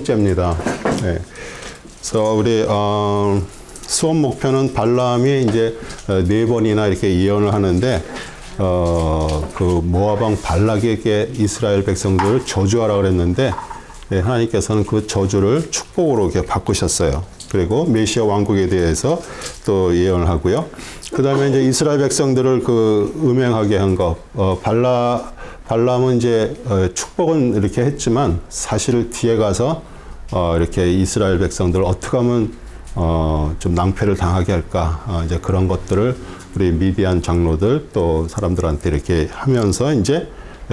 번째입니다. 네. 그래서 우리 수업 목표는 발람이 이제 4번이나 이렇게 예언을 하는데 그 모압 왕 발락에게 이스라엘 백성들을 저주하라 그랬는데 하나님께서는 그 저주를 축복으로 이렇게 바꾸셨어요. 그리고 메시아 왕국에 대해서 또 예언을 하고요. 그 다음에 이제 이스라엘 백성들을 그 음행하게 한 것, 발람은 이제 축복은 이렇게 했지만 사실 뒤에 가서 이렇게 이스라엘 백성들을 어떻게 하면 좀 낭패를 당하게 할까, 이제 그런 것들을 우리 미디안 장로들 또 사람들한테 이렇게 하면서 이제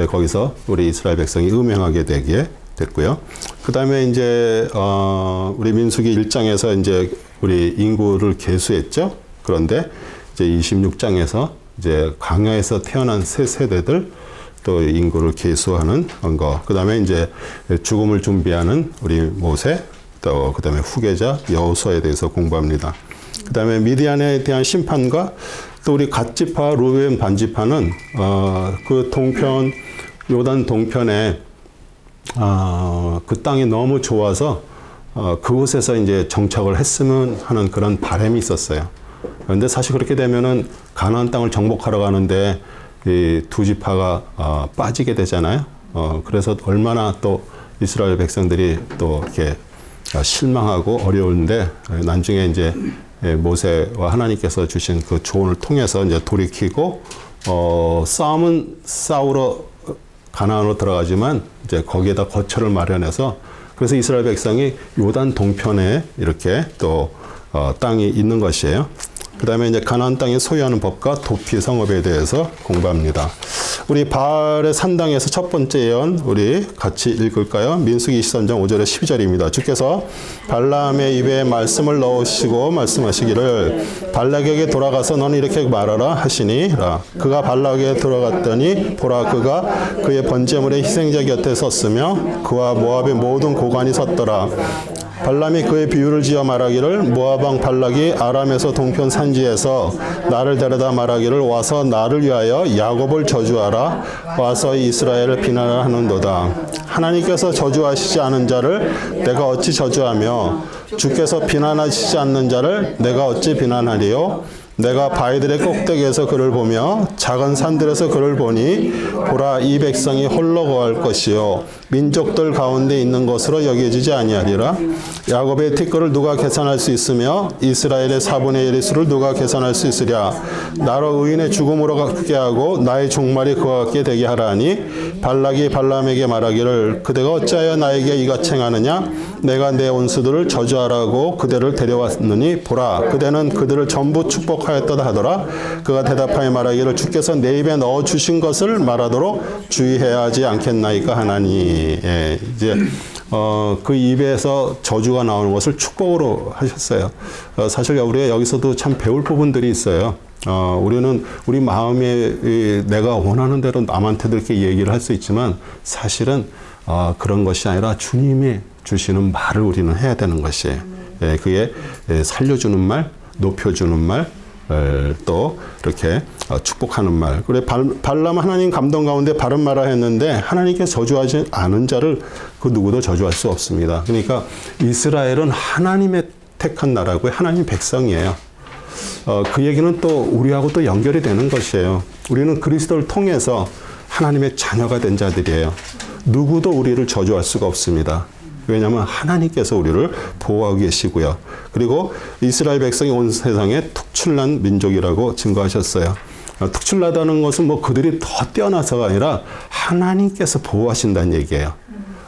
거기서 우리 이스라엘 백성이 음행하게 되게 됐고요. 그 다음에 이제 우리 민수기 1장에서 이제 우리 인구를 계수했죠. 그런데 이제 26장에서 이제 광야에서 태어난 새 세대들 또 인구를 계수하는 거. 그 다음에 이제 죽음을 준비하는 우리 모세, 또 그 다음에 후계자 여호수아에 대해서 공부합니다. 그 다음에 미디안에 대한 심판과 또 우리 갓지파, 루벤 반지파는 그 동편, 요단 동편에 그 땅이 너무 좋아서 그곳에서 이제 정착을 했으면 하는 그런 바람이 있었어요. 그런데 사실 그렇게 되면은 가나안 땅을 정복하러 가는데 이 두 지파가 빠지게 되잖아요. 그래서 얼마나 또 이스라엘 백성들이 또 이렇게 실망하고 어려운데 나중에 이제 모세와 하나님께서 주신 그 조언을 통해서 이제 돌이키고 싸움은 싸우러 가나안으로 들어가지만 이제 거기에다 거처를 마련해서 그래서 이스라엘 백성이 요단 동편에 이렇게 또 땅이 있는 것이에요. 그 다음에 이제 가나안 땅에 소유하는 법과 도피 성읍에 대해서 공부합니다. 우리 바알의 산당에서 첫 번째 예언 우리 같이 읽을까요? 민수기 23장 5절에 12절입니다. 주께서 발람의 입에 말씀을 넣으시고 말씀하시기를 발락에게 돌아가서 너는 이렇게 말하라 하시니라. 그가 발락에게 돌아갔더니 보라 그가 그의 번제물의 희생자 곁에 섰으며 그와 모압의 모든 고관이 섰더라. 발람이 그의 비유를 지어 말하기를 모압 왕 발락이 아람에서 동편 산지에서 나를 데려다 말하기를 와서 나를 위하여 야곱을 저주하라 와서 이스라엘을 비난하라 하는도다. 하나님께서 저주하시지 않은 자를 내가 어찌 저주하며 주께서 비난하시지 않는 자를 내가 어찌 비난하리요. 내가 바위들의 꼭대기에서 그를 보며 작은 산들에서 그를 보니 보라 이 백성이 홀로 거할 것이요 민족들 가운데 있는 것으로 여겨지지 아니하리라. 야곱의 티끌을 누가 계산할 수 있으며 이스라엘의 4분의 1의 수를 누가 계산할 수 있으랴. 나로 의인의 죽음으로 가게 하고 나의 종말이 그와 같게 되게 하라니 발락이 발람에게 말하기를 그대가 어찌하여 나에게 이같이 행하느냐. 내가 내 온수들을 저주하라고 그대를 데려왔느니 보라 그대는 그들을 전부 축복하였다 하더라. 그가 대답하여 말하기를 주께서 내 입에 넣어 주신 것을 말하도록 주의해야 하지 않겠나이까 하나니. 예, 이제 그 입에서 저주가 나오는 것을 축복으로 하셨어요. 사실 우리가 여기서도 참 배울 부분들이 있어요. 우리는 우리 마음에 내가 원하는 대로 남한테도 이렇게 얘기를 할 수 있지만 사실은 그런 것이 아니라 주님이 주시는 말을 우리는 해야 되는 것이에요. 예, 그게 살려주는 말, 높여주는 말, 또 이렇게 축복하는 말. 그래 발람 하나님 감동 가운데 바른 말을 했는데 하나님께 저주하지 않은 자를 그 누구도 저주할 수 없습니다. 그러니까 이스라엘은 하나님의 택한 나라고요. 하나님 백성이에요. 그 얘기는 또 우리하고 또 연결이 되는 것이에요. 우리는 그리스도를 통해서 하나님의 자녀가 된 자들이에요. 누구도 우리를 저주할 수가 없습니다. 왜냐하면 하나님께서 우리를 보호하고 계시고요. 그리고 이스라엘 백성이 온 세상에 특출난 민족이라고 증거하셨어요. 특출나다는 것은 뭐 그들이 더 뛰어나서가 아니라 하나님께서 보호하신다는 얘기예요.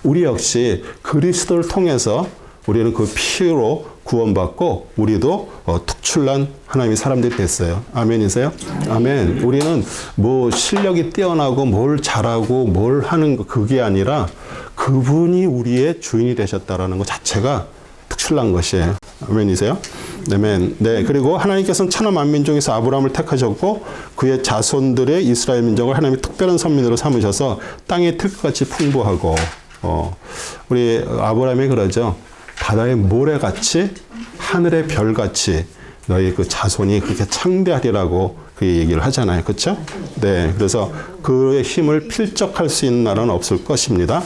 우리 역시 그리스도를 통해서 우리는 그 피로 구원받고 우리도 특출난 하나님의 사람들이 됐어요. 아멘이세요? 아멘. 우리는 뭐 실력이 뛰어나고 뭘 잘하고 뭘 하는 그게 아니라 그분이 우리의 주인이 되셨다라는 것 자체가 특출난 것이에요. 아멘이세요? 아멘. 네. 그리고 하나님께서는 천하 만민 중에서 아브라함을 택하셨고 그의 자손들의 이스라엘 민족을 하나님의 특별한 선민으로 삼으셔서 땅의 틀같이 풍부하고 우리 아브라함이 그러죠. 바다의 모래같이 하늘의 별같이 너희 그 자손이 그렇게 창대하리라고 그 얘기를 하잖아요. 그렇죠? 네. 그래서 그의 힘을 필적할 수 있는 나라는 없을 것입니다.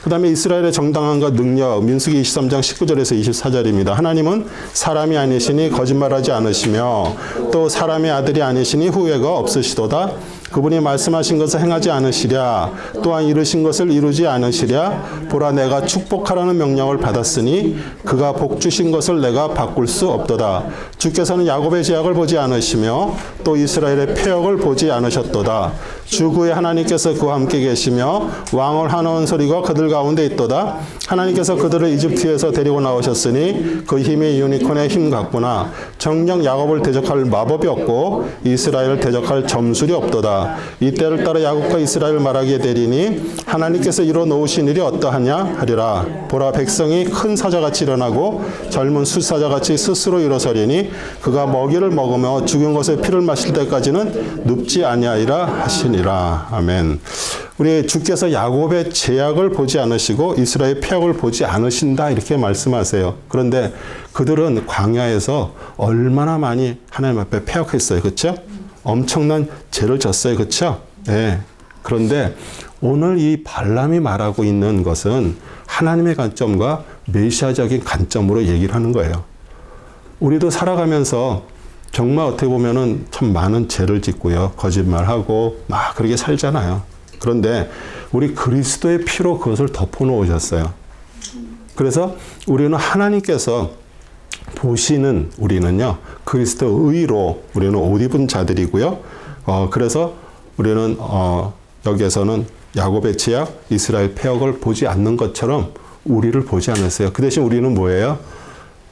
그 다음에 이스라엘의 정당함과 능력, 민수기 23장 19절에서 24절입니다. 하나님은 사람이 아니시니 거짓말하지 않으시며 또 사람의 아들이 아니시니 후회가 없으시도다. 그분이 말씀하신 것을 행하지 않으시랴. 또한 이루신 것을 이루지 않으시랴. 보라, 내가 축복하라는 명령을 받았으니 그가 복 주신 것을 내가 바꿀 수 없도다. 주께서는 야곱의 제약을 보지 않으시며 또 이스라엘의 폐역을 보지 않으셨도다. 주 그의 하나님께서 그와 함께 계시며 왕을 하나온 소리가 그들 가운데 있도다. 하나님께서 그들을 이집트에서 데리고 나오셨으니 그 힘이 유니콘의 힘 같구나. 정녕 야곱을 대적할 마법이 없고 이스라엘을 대적할 점술이 없도다. 이때를 따라 야곱과 이스라엘을 말하게 되리니 하나님께서 이뤄 놓으신 일이 어떠하냐 하리라. 보라, 백성이 큰 사자같이 일어나고 젊은 숫사자같이 스스로 일어서리니 그가 먹이를 먹으며 죽은 것의 피를 마실 때까지는 눕지 아니하리라 하시니라. 아멘. 우리 주께서 야곱의 제약을 보지 않으시고 이스라엘의 폐역을 보지 않으신다 이렇게 말씀하세요. 그런데 그들은 광야에서 얼마나 많이 하나님 앞에 폐역했어요. 그렇죠? 엄청난 죄를 졌어요. 그렇죠? 네. 그런데 오늘 이 발람이 말하고 있는 것은 하나님의 관점과 메시아적인 관점으로 얘기를 하는 거예요. 우리도 살아가면서 정말 어떻게 보면은 참 많은 죄를 짓고요. 거짓말하고 막 그렇게 살잖아요. 그런데 우리 그리스도의 피로 그것을 덮어놓으셨어요. 그래서 우리는 하나님께서 보시는 우리는요, 그리스도 의로 우리는 옷 입은 자들이고요. 그래서 우리는 여기에서는 야곱의 제약, 이스라엘 폐역을 보지 않는 것처럼 우리를 보지 않으세요. 그 대신 우리는 뭐예요?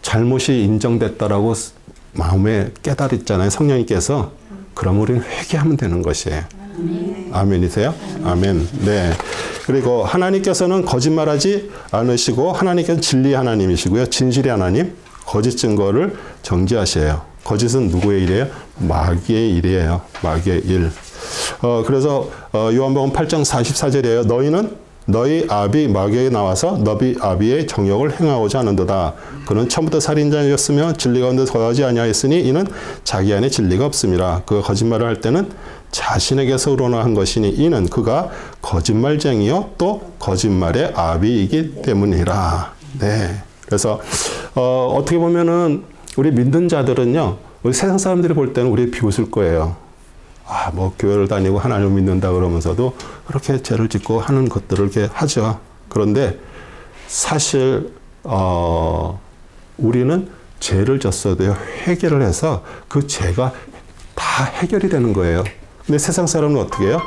잘못이 인정됐다라고 마음에 깨달았잖아요. 성령님께서. 그럼 우리는 회개하면 되는 것이에요. 아멘이세요? 아멘. 네. 그리고 하나님께서는 거짓말하지 않으시고 하나님께서는 진리 하나님이시고요. 진실의 하나님, 거짓 증거를 정죄하셔요. 거짓은 누구의 일이에요? 마귀의 일이에요. 마귀의 일. 그래서 요한복음 8장 44절이에요. 너희는 너희 아비 마귀에 나와서 너희 아비의 정욕을 행하고자 하는도다. 그는 처음부터 살인자였으며 진리 가운데 거하지 아니하였으니 이는 자기 안에 진리가 없음이라. 그가 거짓말을 할 때는 자신에게서 우러나한 것이니 이는 그가 거짓말쟁이요 또 거짓말의 아비이기 때문이라. 네. 그래서 어떻게 보면은 우리 믿는 자들은요, 우리 세상 사람들이 볼 때는 우리 비웃을 거예요. 뭐 교회를 다니고 하나님을 믿는다 그러면서도 그렇게 죄를 짓고 하는 것들을 이렇게 하죠. 그런데 사실 우리는 죄를 졌어도요, 회개를 해서 그 죄가 다 해결이 되는 거예요. 근데 세상 사람은 어떻게 해요?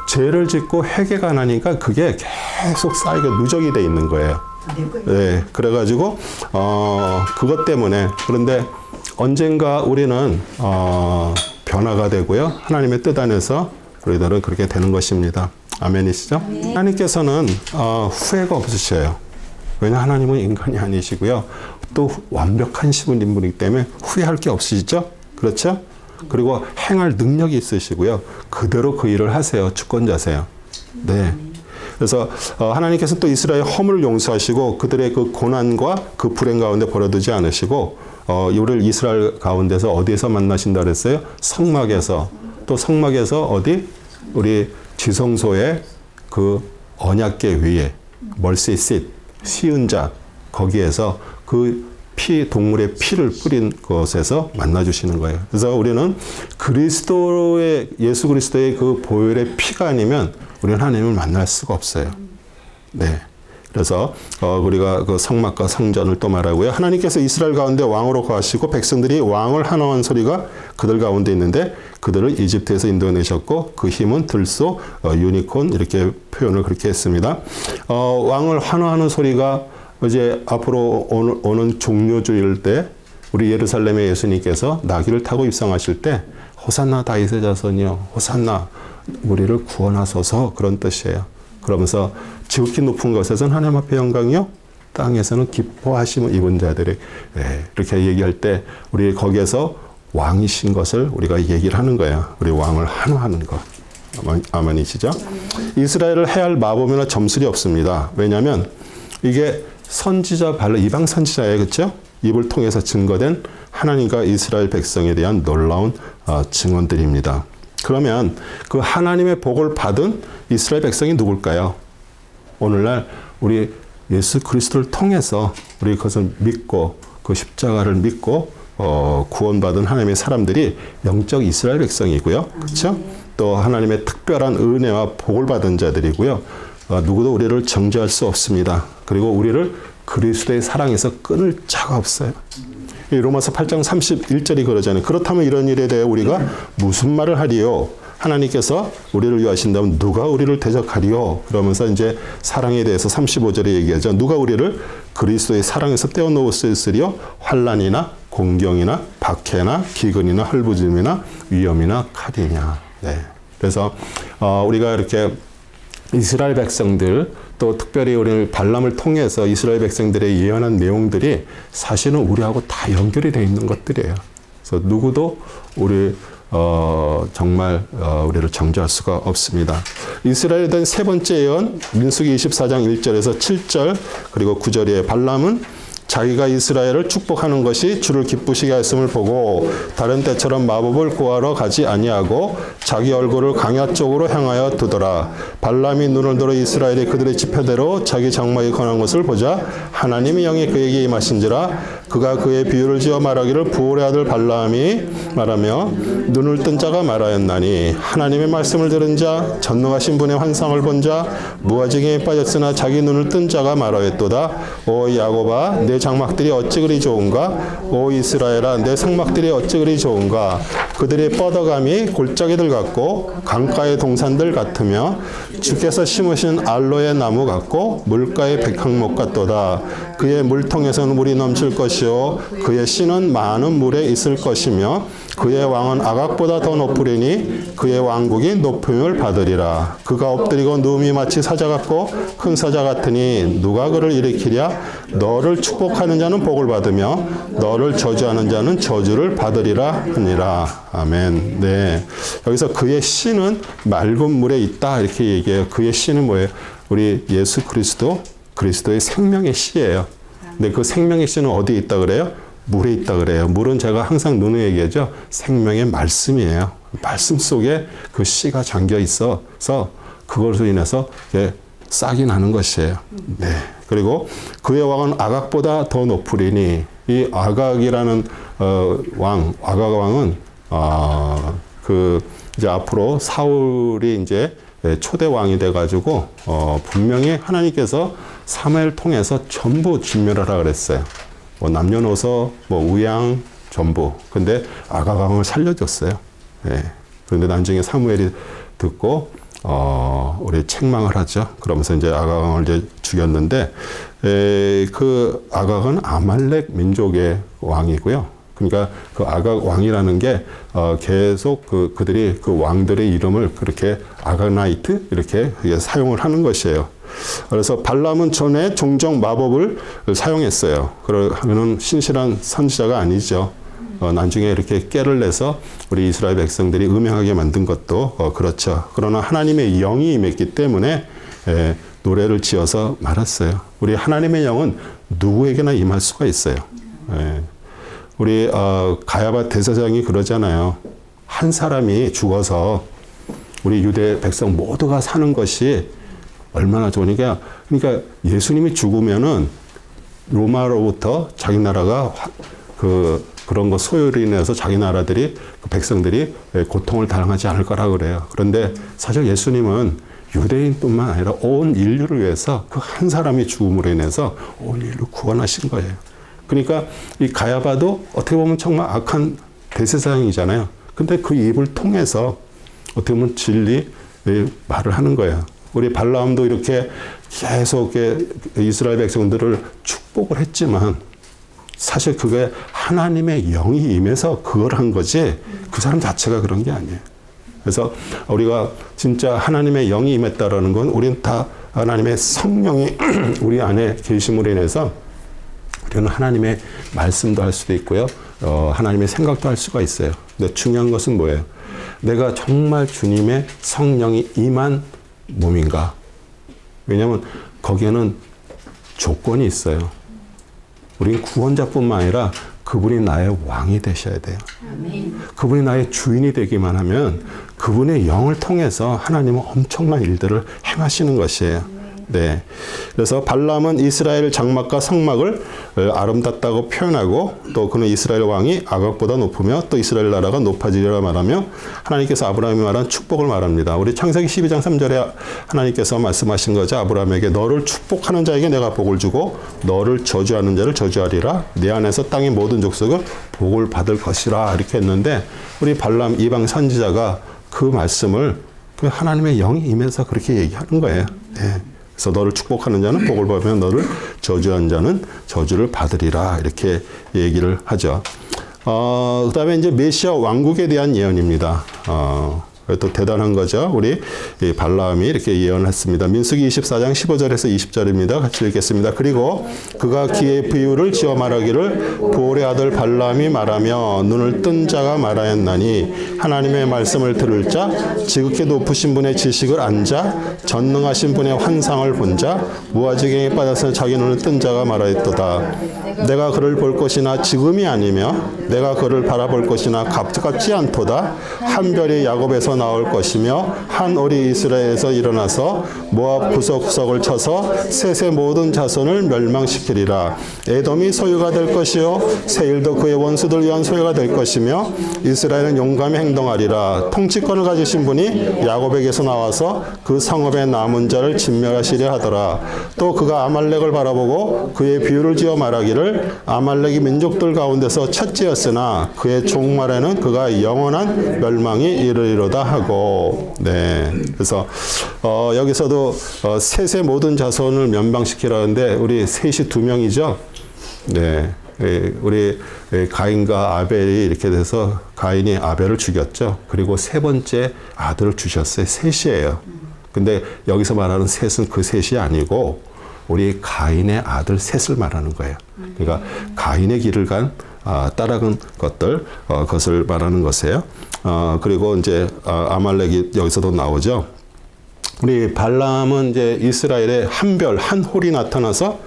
죄를 짓고 회개가 안 하니까 그게 계속 쌓이게 누적이 돼 있는 거예요. 네, 그래가지고 그것 때문에. 그런데 언젠가 우리는 변화가 되고요, 하나님의 뜻 안에서 우리들은 그렇게 되는 것입니다. 아멘이시죠? 네. 하나님께서는 후회가 없으셔요. 왜냐, 하나님은 인간이 아니시고요, 또 완벽한 분이기 때문에 후회할 게 없으시죠? 그렇죠? 그리고 행할 능력이 있으시고요, 그대로 그 일을 하세요. 주권자세요. 네. 그래서 하나님께서 또 이스라엘 허물을 용서하시고 그들의 그 고난과 그 불행 가운데 버려두지 않으시고 우리를 이스라엘 가운데서 어디에서 만나신다 그랬어요? 성막에서. 또 성막에서 어디? 우리 지성소의 그 언약궤 위에 멀시 씰, 시은자, 거기에서 그 동물의 피를 뿌린 곳에서 만나주시는 거예요. 그래서 우리는 예수 그리스도의 그 보혈의 피가 아니면 우리는 하나님을 만날 수가 없어요. 네. 그래서 우리가 그 성막과 성전을 또 말하고요. 하나님께서 이스라엘 가운데 왕으로 거하시고 백성들이 왕을 하나한 소리가 그들 가운데 있는데 그들을 이집트에서 인도해내셨고 그 힘은 들소, 유니콘 이렇게 표현을 그렇게 했습니다. 왕을 환호하는 소리가 이제 앞으로 오는 종료주일 때 우리 예루살렘의 예수님께서 나귀를 타고 입성하실 때 호산나 다윗의 자손이여 호산나 우리를 구원하소서, 그런 뜻이에요. 그러면서 지극히 높은 곳에서는 하나님 앞에 영광이요 땅에서는 기뻐하심을 입은 자들이, 이렇게 얘기할 때 우리 거기에서 왕이신 것을 우리가 얘기를 하는 거예요. 우리 왕을 환호하는 것. 아멘이시죠? 이스라엘을 해할 마법이나 점술이 없습니다. 왜냐하면 이게 선지자 이방 선지자예요. 그렇죠? 입을 통해서 증거된 하나님과 이스라엘 백성에 대한 놀라운 증언들입니다. 그러면 그 하나님의 복을 받은 이스라엘 백성이 누굴까요? 오늘날 우리 예수 그리스도를 통해서 우리 그것을 믿고 그 십자가를 믿고 구원받은 하나님의 사람들이 영적 이스라엘 백성이고요. 그렇죠? 또 하나님의 특별한 은혜와 복을 받은 자들이고요. 누구도 우리를 정죄할 수 없습니다. 그리고 우리를 그리스도의 사랑에서 끊을 자가 없어요. 로마서 8장 31절이 그러잖아요. 그렇다면 이런 일에 대해 우리가 무슨 말을 하리요? 하나님께서 우리를 위하신다면 누가 우리를 대적하리요? 그러면서 이제 사랑에 대해서 35절에 얘기하죠. 누가 우리를 그리스도의 사랑에서 떼어놓을 수 있으리요? 환난이나 공경이나 박해나 기근이나 헐부짐이나 위험이나 칼이냐. 네. 그래서 우리가 이렇게 이스라엘 백성들 또 특별히 우리 발람을 통해서 이스라엘 백성들의 예언한 내용들이 사실은 우리하고 다 연결이 되어 있는 것들이에요. 그래서 누구도 우리 정말 우리를 정죄할 수가 없습니다. 이스라엘에 대한 세 번째 예언 민수기 24장 1절에서 7절 그리고 9절에 발람은 자기가 이스라엘을 축복하는 것이 주를 기쁘시게 하였음을 보고 다른 때처럼 마법을 구하러 가지 아니하고 자기 얼굴을 강야 쪽으로 향하여 두더라. 발람이 눈을 들어 이스라엘이 그들의 지표대로 자기 장막에 권한 것을 보자 하나님의 영이 그에게 임하신지라. 그가 그의 비유를 지어 말하기를 부올의 아들 발람이 말하며 눈을 뜬 자가 말하였나니 하나님의 말씀을 들은 자 전능하신 분의 환상을 본 자 무아지경에 빠졌으나 자기 눈을 뜬 자가 말하였도다. 오 야곱아 내 장막들이 어찌 그리 좋은가? 오 이스라엘아 내 성막들이 어찌 그리 좋은가? 그들의 뻗어감이 골짜기들 같고 강가의 동산들 같으며 주께서 심으신 알로에 나무 같고 물가의 백향목 같도다. 그의 물통에서는 물이 넘칠 것이요 그의 씨는 많은 물에 있을 것이며 그의 왕은 아각보다 더 높으리니 그의 왕국이 높음을 받으리라. 그가 엎드리고 누움이 마치 사자 같고 큰 사자 같으니 누가 그를 일으키랴? 너를 축복하는 자는 복을 받으며 너를 저주하는 자는 저주를 받으리라 하니라. 아멘. 네. 여기서 그의 씨는 맑은 물에 있다 이렇게 얘기해요. 그의 씨는 뭐예요? 우리 예수 그리스도의 생명의 씨예요. 근데 그 생명의 씨는 어디에 있다 그래요? 물에 있다 그래요. 물은 제가 항상 누누이 얘기하죠. 생명의 말씀이에요. 말씀 속에 그 씨가 잠겨 있어서 그것으로 인해서 싹이 나는 것이에요. 네. 그리고 그의 왕은 아각보다 더 높으리니 이 아각이라는 아각 왕은 이제 앞으로 사울이 이제 초대 왕이 돼가지고 분명히 하나님께서 사무엘 통해서 전부 진멸하라 그랬어요. 뭐 남녀노소, 뭐 우양 전부. 근데 아각 왕을 살려줬어요. 예. 그런데 나중에 사무엘이 듣고 우리 책망을 하죠. 그러면서 이제 아각 왕을 이제 죽였는데 그 아각은 아말렉 민족의 왕이고요. 그러니까 그 아각 왕이라는 게 계속 그들이 그 왕들의 이름을 그렇게 아각나이트 이렇게 사용을 하는 것이에요. 그래서 발람은 전에 종종 마법을 사용했어요. 그러면 신실한 선지자가 아니죠. 나중에 이렇게 깨를 내서 우리 이스라엘 백성들이 음행하게 만든 것도 그렇죠. 그러나 하나님의 영이 임했기 때문에 노래를 지어서 말았어요. 우리 하나님의 영은 누구에게나 임할 수가 있어요. 우리 가야바 대제사장이 그러잖아요. 한 사람이 죽어서 우리 유대 백성 모두가 사는 것이 얼마나 좋으니까. 그러니까 예수님이 죽으면은 로마로부터 자기 나라가 그런 거 소요로 인해서 자기 나라들이 그 백성들이 고통을 당하지 않을 거라 그래요. 그런데 사실 예수님은 유대인뿐만 아니라 온 인류를 위해서 그 한 사람이 죽음으로 인해서 온 인류를 구원하신 거예요. 그러니까 이 가야바도 어떻게 보면 정말 악한 대제사장이잖아요. 근데 그 입을 통해서 어떻게 보면 진리 말을 하는 거예요. 우리 발람도 이렇게 계속 이스라엘 백성들을 축복을 했지만 사실 그게 하나님의 영이 임해서 그걸 한 거지 그 사람 자체가 그런 게 아니에요. 그래서 우리가 진짜 하나님의 영이 임했다라는 건 우리는 다 하나님의 성령이 우리 안에 계심으로 인해서 우리는 하나님의 말씀도 할 수도 있고요. 하나님의 생각도 할 수가 있어요. 근데 중요한 것은 뭐예요? 내가 정말 주님의 성령이 임한 몸인가? 왜냐하면 거기에는 조건이 있어요. 우리는 구원자뿐만 아니라 그분이 나의 왕이 되셔야 돼요. 그분이 나의 주인이 되기만 하면 그분의 영을 통해서 하나님은 엄청난 일들을 행하시는 것이에요. 네. 그래서 발람은 이스라엘 장막과 성막을 아름답다고 표현하고 또 그는 이스라엘 왕이 아각보다 높으며 또 이스라엘 나라가 높아지리라 말하며 하나님께서 아브라함이 말한 축복을 말합니다. 우리 창세기 12장 3절에 하나님께서 말씀하신 거죠. 아브라함에게 너를 축복하는 자에게 내가 복을 주고 너를 저주하는 자를 저주하리라. 내 안에서 땅의 모든 족속은 복을 받을 것이라 이렇게 했는데 우리 발람 이방 선지자가 그 말씀을 그 하나님의 영이 임해서 그렇게 얘기하는 거예요. 네. 그래서 너를 축복하는 자는 복을 받으며 너를 저주하는 자는 저주를 받으리라 이렇게 얘기를 하죠. 그다음에 이제 메시아 왕국에 대한 예언입니다. 또 대단한 거죠. 우리 발람이 이렇게 예언을 했습니다. 민수기 24장 15절에서 20절입니다. 같이 읽겠습니다. 그리고 그가 기의 비유를 지어 말하기를 보올의 아들 발람이 말하며 눈을 뜬 자가 말하였나니 하나님의 말씀을 들을 자 지극히 높으신 분의 지식을 안 자 전능하신 분의 환상을 본 자 무아지경에 빠져서 자기 눈을 뜬 자가 말하였도다. 내가 그를 볼 것이나 지금이 아니며 내가 그를 바라볼 것이나 가깝지 않도다. 한 별이 야곱에서 나올 것이며 한 오리 이스라엘에서 일어나서 모압 구석구석을 쳐서 셋의 모든 자손을 멸망시키리라. 에돔이 소유가 될 것이요 세일도 그의 원수들 위한 소유가 될 것이며 이스라엘은 용감히 행동하리라. 통치권을 가지신 분이 야곱에게서 나와서 그 성읍의 남은 자를 진멸하시려 하더라. 또 그가 아말렉을 바라보고 그의 비유를 지어 말하기를 아말렉이 민족들 가운데서 첫째였으나 그의 종말에는 그가 영원한 멸망이 이르리로다 하고. 네. 그래서 여기서도 셋의 모든 자손을 멸망시키라는데 우리 셋이 두 명이죠. 네. 우리 가인과 아벨이 이렇게 돼서 가인이 아벨을 죽였죠. 그리고 세 번째 아들을 주셨어요. 셋이에요. 근데 여기서 말하는 셋은 그 셋이 아니고 우리 가인의 아들 셋을 말하는 거예요. 그러니까 가인의 길을 따라간 것들, 그것을 말하는 것이에요. 그리고 이제 아말렉이 여기서도 나오죠. 우리 발람은 이제 이스라엘에 한 별, 한 홀이 나타나서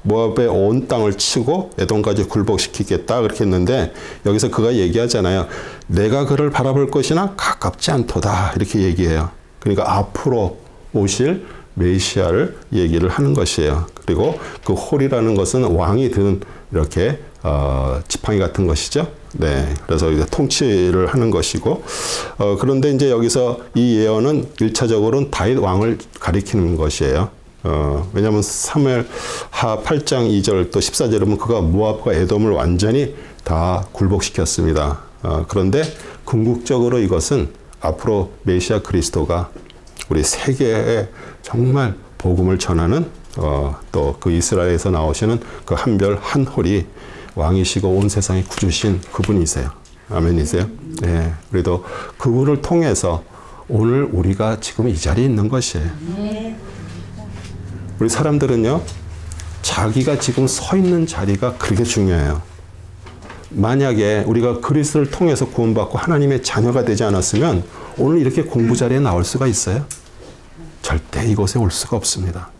모압의 온 땅을 치고 에돔까지 굴복시키겠다 그렇게 했는데 여기서 그가 얘기하잖아요. 내가 그를 바라볼 것이나 가깝지 않도다 이렇게 얘기해요. 그러니까 앞으로 오실 메시아를 얘기를 하는 것이에요. 그리고 그 홀이라는 것은 왕이 든 이렇게 지팡이 같은 것이죠. 네, 그래서 이제 통치를 하는 것이고 그런데 이제 여기서 이 예언은 1차적으로는 다윗 왕을 가리키는 것이에요. 왜냐하면 사무엘하 8장 2절 또 14절에 보면 그가 모압과 에돔을 완전히 다 굴복시켰습니다. 그런데 궁극적으로 이것은 앞으로 메시아 그리스도가 우리 세계에 정말 복음을 전하는 또 그 이스라엘에서 나오시는 그 한 별 한 홀이 왕이시고 온 세상의 구주신 그분이세요. 아멘이세요? 네. 그래도 그분을 통해서 오늘 우리가 지금 이 자리에 있는 것이에요. 우리 사람들은요, 자기가 지금 서 있는 자리가 그렇게 중요해요. 만약에 우리가 그리스도를 통해서 구원받고 하나님의 자녀가 되지 않았으면 오늘 이렇게 공부 자리에 나올 수가 있어요? 절대 이곳에 올 수가 없습니다.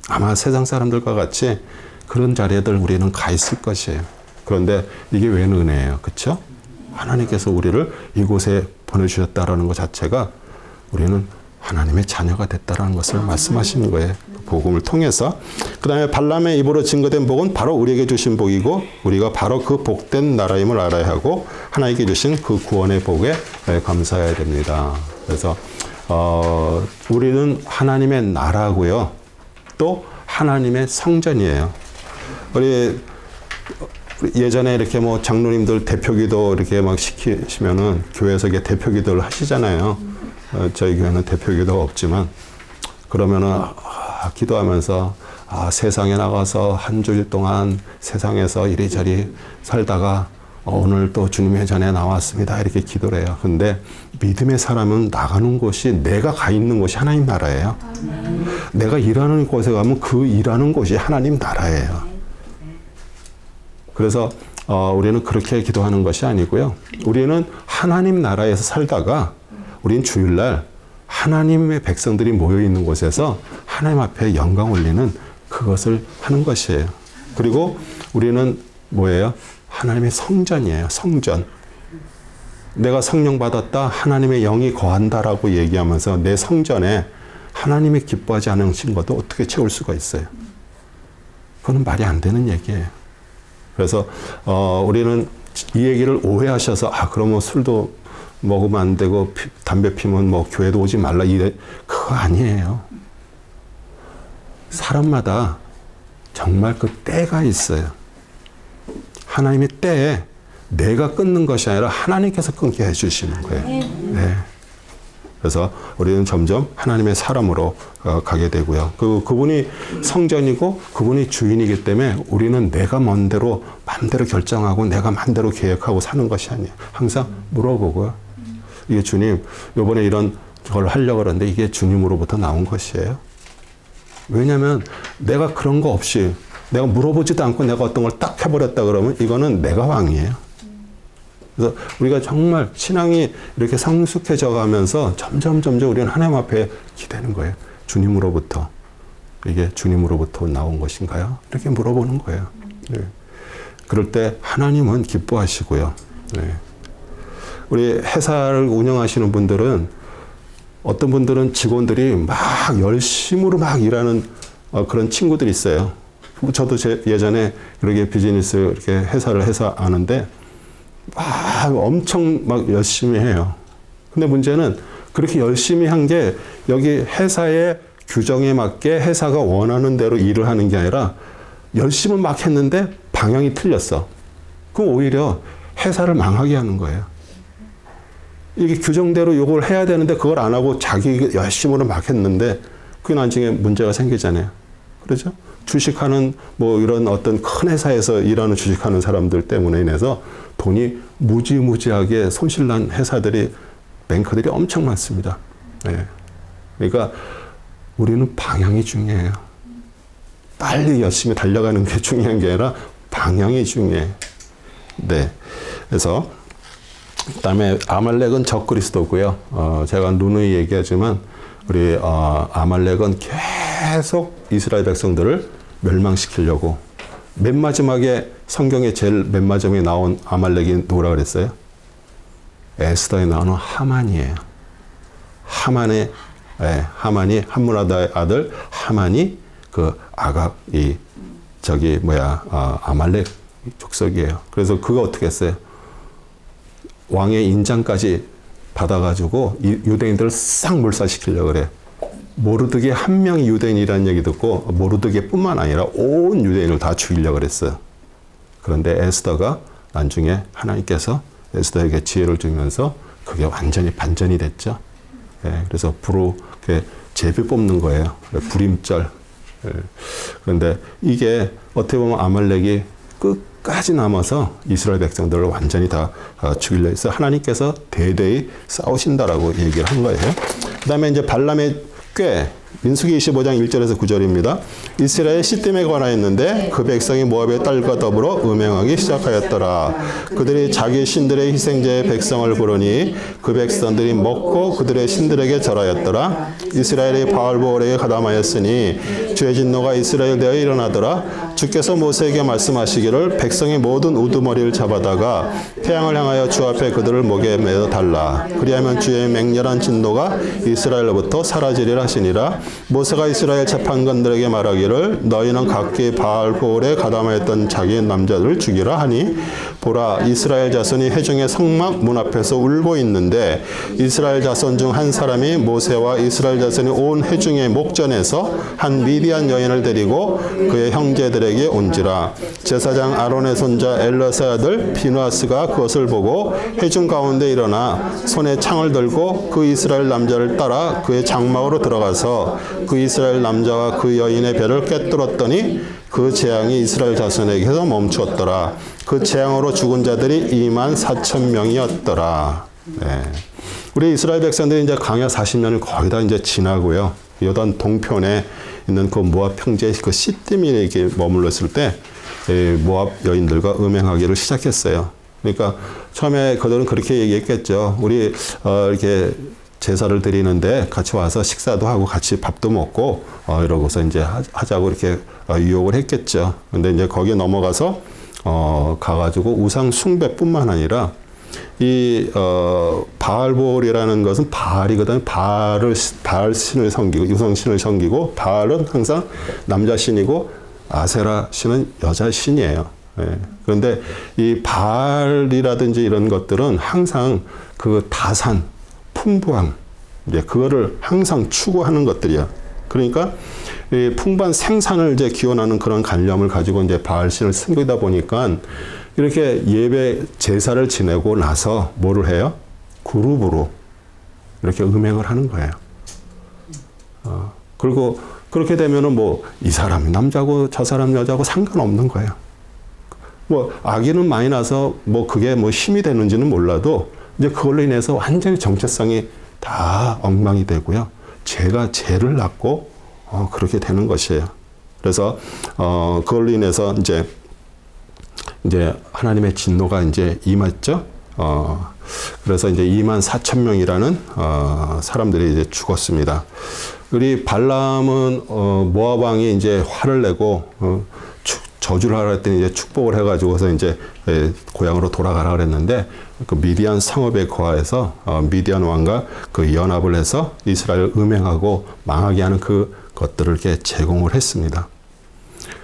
아마 세상 사람들과 같이 그런 자리에들 우리는 가 있을 것이에요. 그런데 이게 웬 은혜예요. 그렇죠? 하나님께서 우리를 이곳에 보내주셨다라는 것 자체가 우리는 하나님의 자녀가 됐다라는 것을 말씀하시는 거예요. 복음을 통해서. 그 다음에 발람의 입으로 증거된 복은 바로 우리에게 주신 복이고 우리가 바로 그 복된 나라임을 알아야 하고 하나님께 주신 그 구원의 복에 감사해야 됩니다. 그래서 우리는 하나님의 나라고요. 또 하나님의 성전이에요. 우리 예전에 이렇게 뭐 장로님들 대표기도 이렇게 막 시키시면은 교회에서 이게 대표기도를 하시잖아요. 저희 교회는 대표기도가 없지만 그러면은 기도하면서 세상에 나가서 한 주일 동안 세상에서 이리저리 살다가 오늘 또 주님의 전에 나왔습니다. 이렇게 기도를 해요. 근데 믿음의 사람은 나가는 곳이 내가 가 있는 곳이 하나님 나라예요. 내가 일하는 곳에 가면 그 일하는 곳이 하나님 나라예요. 그래서 우리는 그렇게 기도하는 것이 아니고요. 우리는 하나님 나라에서 살다가 우리는 주일날 하나님의 백성들이 모여 있는 곳에서 하나님 앞에 영광 올리는 그것을 하는 것이에요. 그리고 우리는 뭐예요? 하나님의 성전이에요. 성전. 내가 성령 받았다. 하나님의 영이 거한다라고 얘기하면서 내 성전에 하나님이 기뻐하지 않으신 것도 어떻게 채울 수가 있어요. 그건 말이 안 되는 얘기예요. 그래서 우리는 이 얘기를 오해하셔서 그러면 술도 먹으면 안 되고 담배 피면 뭐 교회도 오지 말라 이래. 그거 아니에요. 사람마다 정말 그 때가 있어요. 하나님의 때에 내가 끊는 것이 아니라 하나님께서 끊게 해주시는 거예요. 네. 그래서 우리는 점점 하나님의 사람으로 가게 되고요. 그분이 성전이고 그분이 주인이기 때문에 우리는 내가 맘대로 결정하고 내가 맘대로 계획하고 사는 것이 아니에요. 항상 물어보고요. 이게 주님, 이번에 이런 걸 하려고 그러는데 이게 주님으로부터 나온 것이에요? 왜냐하면 내가 그런 거 없이 내가 물어보지도 않고 내가 어떤 걸 딱 해버렸다 그러면 이거는 내가 왕이에요. 그래서 우리가 정말 신앙이 이렇게 성숙해져 가면서 점점 우리는 하나님 앞에 기대는 거예요. 주님으로부터. 이게 주님으로부터 나온 것인가요? 이렇게 물어보는 거예요. 네. 그럴 때 하나님은 기뻐하시고요. 네. 우리 회사를 운영하시는 분들은 어떤 분들은 직원들이 막 열심으로 막 일하는 그런 친구들이 있어요. 저도 예전에 그렇게 비즈니스 이렇게 회사를 해서 아는데 엄청 막 열심히 해요. 근데 문제는 그렇게 열심히 한 게 여기 회사의 규정에 맞게 회사가 원하는 대로 일을 하는 게 아니라 열심히 막 했는데 방향이 틀렸어. 그럼 오히려 회사를 망하게 하는 거예요. 이게 규정대로 이걸 해야 되는데 그걸 안 하고 자기 열심으로 막 했는데 그게 나중에 문제가 생기잖아요. 그렇죠? 주식하는 뭐 이런 어떤 큰 회사에서 일하는 주식하는 사람들 때문에 인해서 돈이 무지무지하게 손실난 회사들이 뱅커들이 엄청 많습니다. 네. 그러니까 우리는 방향이 중요해요. 빨리 열심히 달려가는 게 중요한 게 아니라 방향이 중요해요. 네. 그래서 그다음에 아말렉은 적그리스도고요. 제가 누누이 얘기하지만 우리 아말렉은 계속 이스라엘 백성들을 멸망시키려고 맨 마지막에 성경에 제일 맨 마지막에 나온 아말렉이 누구라 그랬어요? 에스더에 나오는 하만이에요. 하만이 함므라다의 아들 하만이 그 아말렉 족속이에요. 그래서 그가 어떻게 했어요? 왕의 인장까지 받아가지고 유대인들을 싹 몰살시키려고 그래. 모르드게 한 명이 유대인이라는 얘기 듣고 모르드게 뿐만 아니라 온 유대인을 다 죽이려고 그랬어요. 그런데 에스더가 나중에 하나님께서 에스더에게 지혜를 주면서 그게 완전히 반전이 됐죠. 예, 그래서 부로 제비 뽑는 거예요. 불임절. 예. 그런데 이게 어떻게 보면 아말렉이 끝까지 남아서 이스라엘 백성들을 완전히 다 죽이려 해서 하나님께서 대대히 싸우신다라고 얘기를 한 거예요. 그 다음에 이제 발람의 꾀, 민수기 25장 1절에서 9절입니다. 이스라엘 시딤에 관하였는데 그 백성이 모압의 딸과 더불어 음행하기 시작하였더라. 그들이 자기 신들의 희생제의 백성을 부르니 그 백성들이 먹고 그들의 신들에게 절하였더라. 이스라엘이 바알보올에게 가담하였으니 주의 진노가 이스라엘 대하여 일어나더라. 주께서 모세에게 말씀하시기를 백성의 모든 우두머리를 잡아다가 태양을 향하여 주 앞에 그들을 목에 매어 달라. 그리하면 주의 맹렬한 진노가 이스라엘로부터 사라지리라 하시니라. 모세가 이스라엘 재판관들에게 말하기를 너희는 각기 바알보올에 가담하였던 자기 남자들을 죽이라 하니 보라 이스라엘 자손이 회중의 성막 문 앞에서 울고 있는데 이스라엘 자손 중 한 사람이 모세와 이스라엘 자손이 온 회중의 목전에서 한 미디안 여인을 데리고 그의 형제들에게 온지라. 제사장 아론의 손자 엘라사의 아들 비누아스가 그것을 보고 회중 가운데 일어나 손에 창을 들고 그 이스라엘 남자를 따라 그의 장막으로 들어가서 그 이스라엘 남자와 그 여인의 배를 꿰뚫었더니 그 재앙이 이스라엘 자손에게서 멈추었더라. 그 재앙으로 죽은 자들이 24,000명이었더라. 네. 우리 이스라엘 백성들이 이제 광야 40년을 거의 다 이제 지나고요. 요단 동편에 있는 그 모압 평지의 그 시딤에 이렇게 머물렀을 때 모압 여인들과 음행하기를 시작했어요. 그러니까 처음에 그들은 그렇게 얘기했겠죠. 우리 이렇게 제사를 드리는데 같이 와서 식사도 하고 같이 밥도 먹고 이러고서 이제 하자고 이렇게 유혹을 했겠죠. 근데 이제 거기에 넘어가서 가가지고 우상 숭배뿐만 아니라 이 바알볼이라는 것은 바알이거든. 바알 신을 섬기고 유성 신을 섬기고 바알은 항상 남자 신이고 아세라 신은 여자 신이에요. 예. 그런데 이 바알이라든지 이런 것들은 항상 그 다산, 풍부함, 이제 그거를 항상 추구하는 것들이야. 그러니까 이 풍부한 생산을 이제 기원하는 그런 관념을 가지고 이제 바알 신을 섬기다 보니까 이렇게 예배 제사를 지내고 나서 뭐를 해요? 그룹으로 이렇게 음행을 하는 거예요. 그리고 그렇게 되면은 뭐 이 사람이 남자고 저 사람 여자고 상관없는 거예요. 뭐 아기는 많이 나서 뭐 그게 뭐 힘이 되는지는 몰라도 이제 그걸로 인해서 완전히 정체성이 다 엉망이 되고요. 죄가 죄를 낳고 그렇게 되는 것이에요. 그래서 그걸로 인해서 이제 하나님의 진노가 이제 임했죠. 그래서 이제 24,000명이라는 사람들이 이제 죽었습니다. 우리 발람은 모압 왕이 이제 화를 내고 저주를 하라 했더니 이제 축복을 해가지고서 이제 고향으로 돌아가라 그랬는데 그 미디안 성읍에 거하여서 미디안 왕과 그 연합을 해서 이스라엘을 음행하고 망하게 하는 그 것들을 이렇게 제공을 했습니다.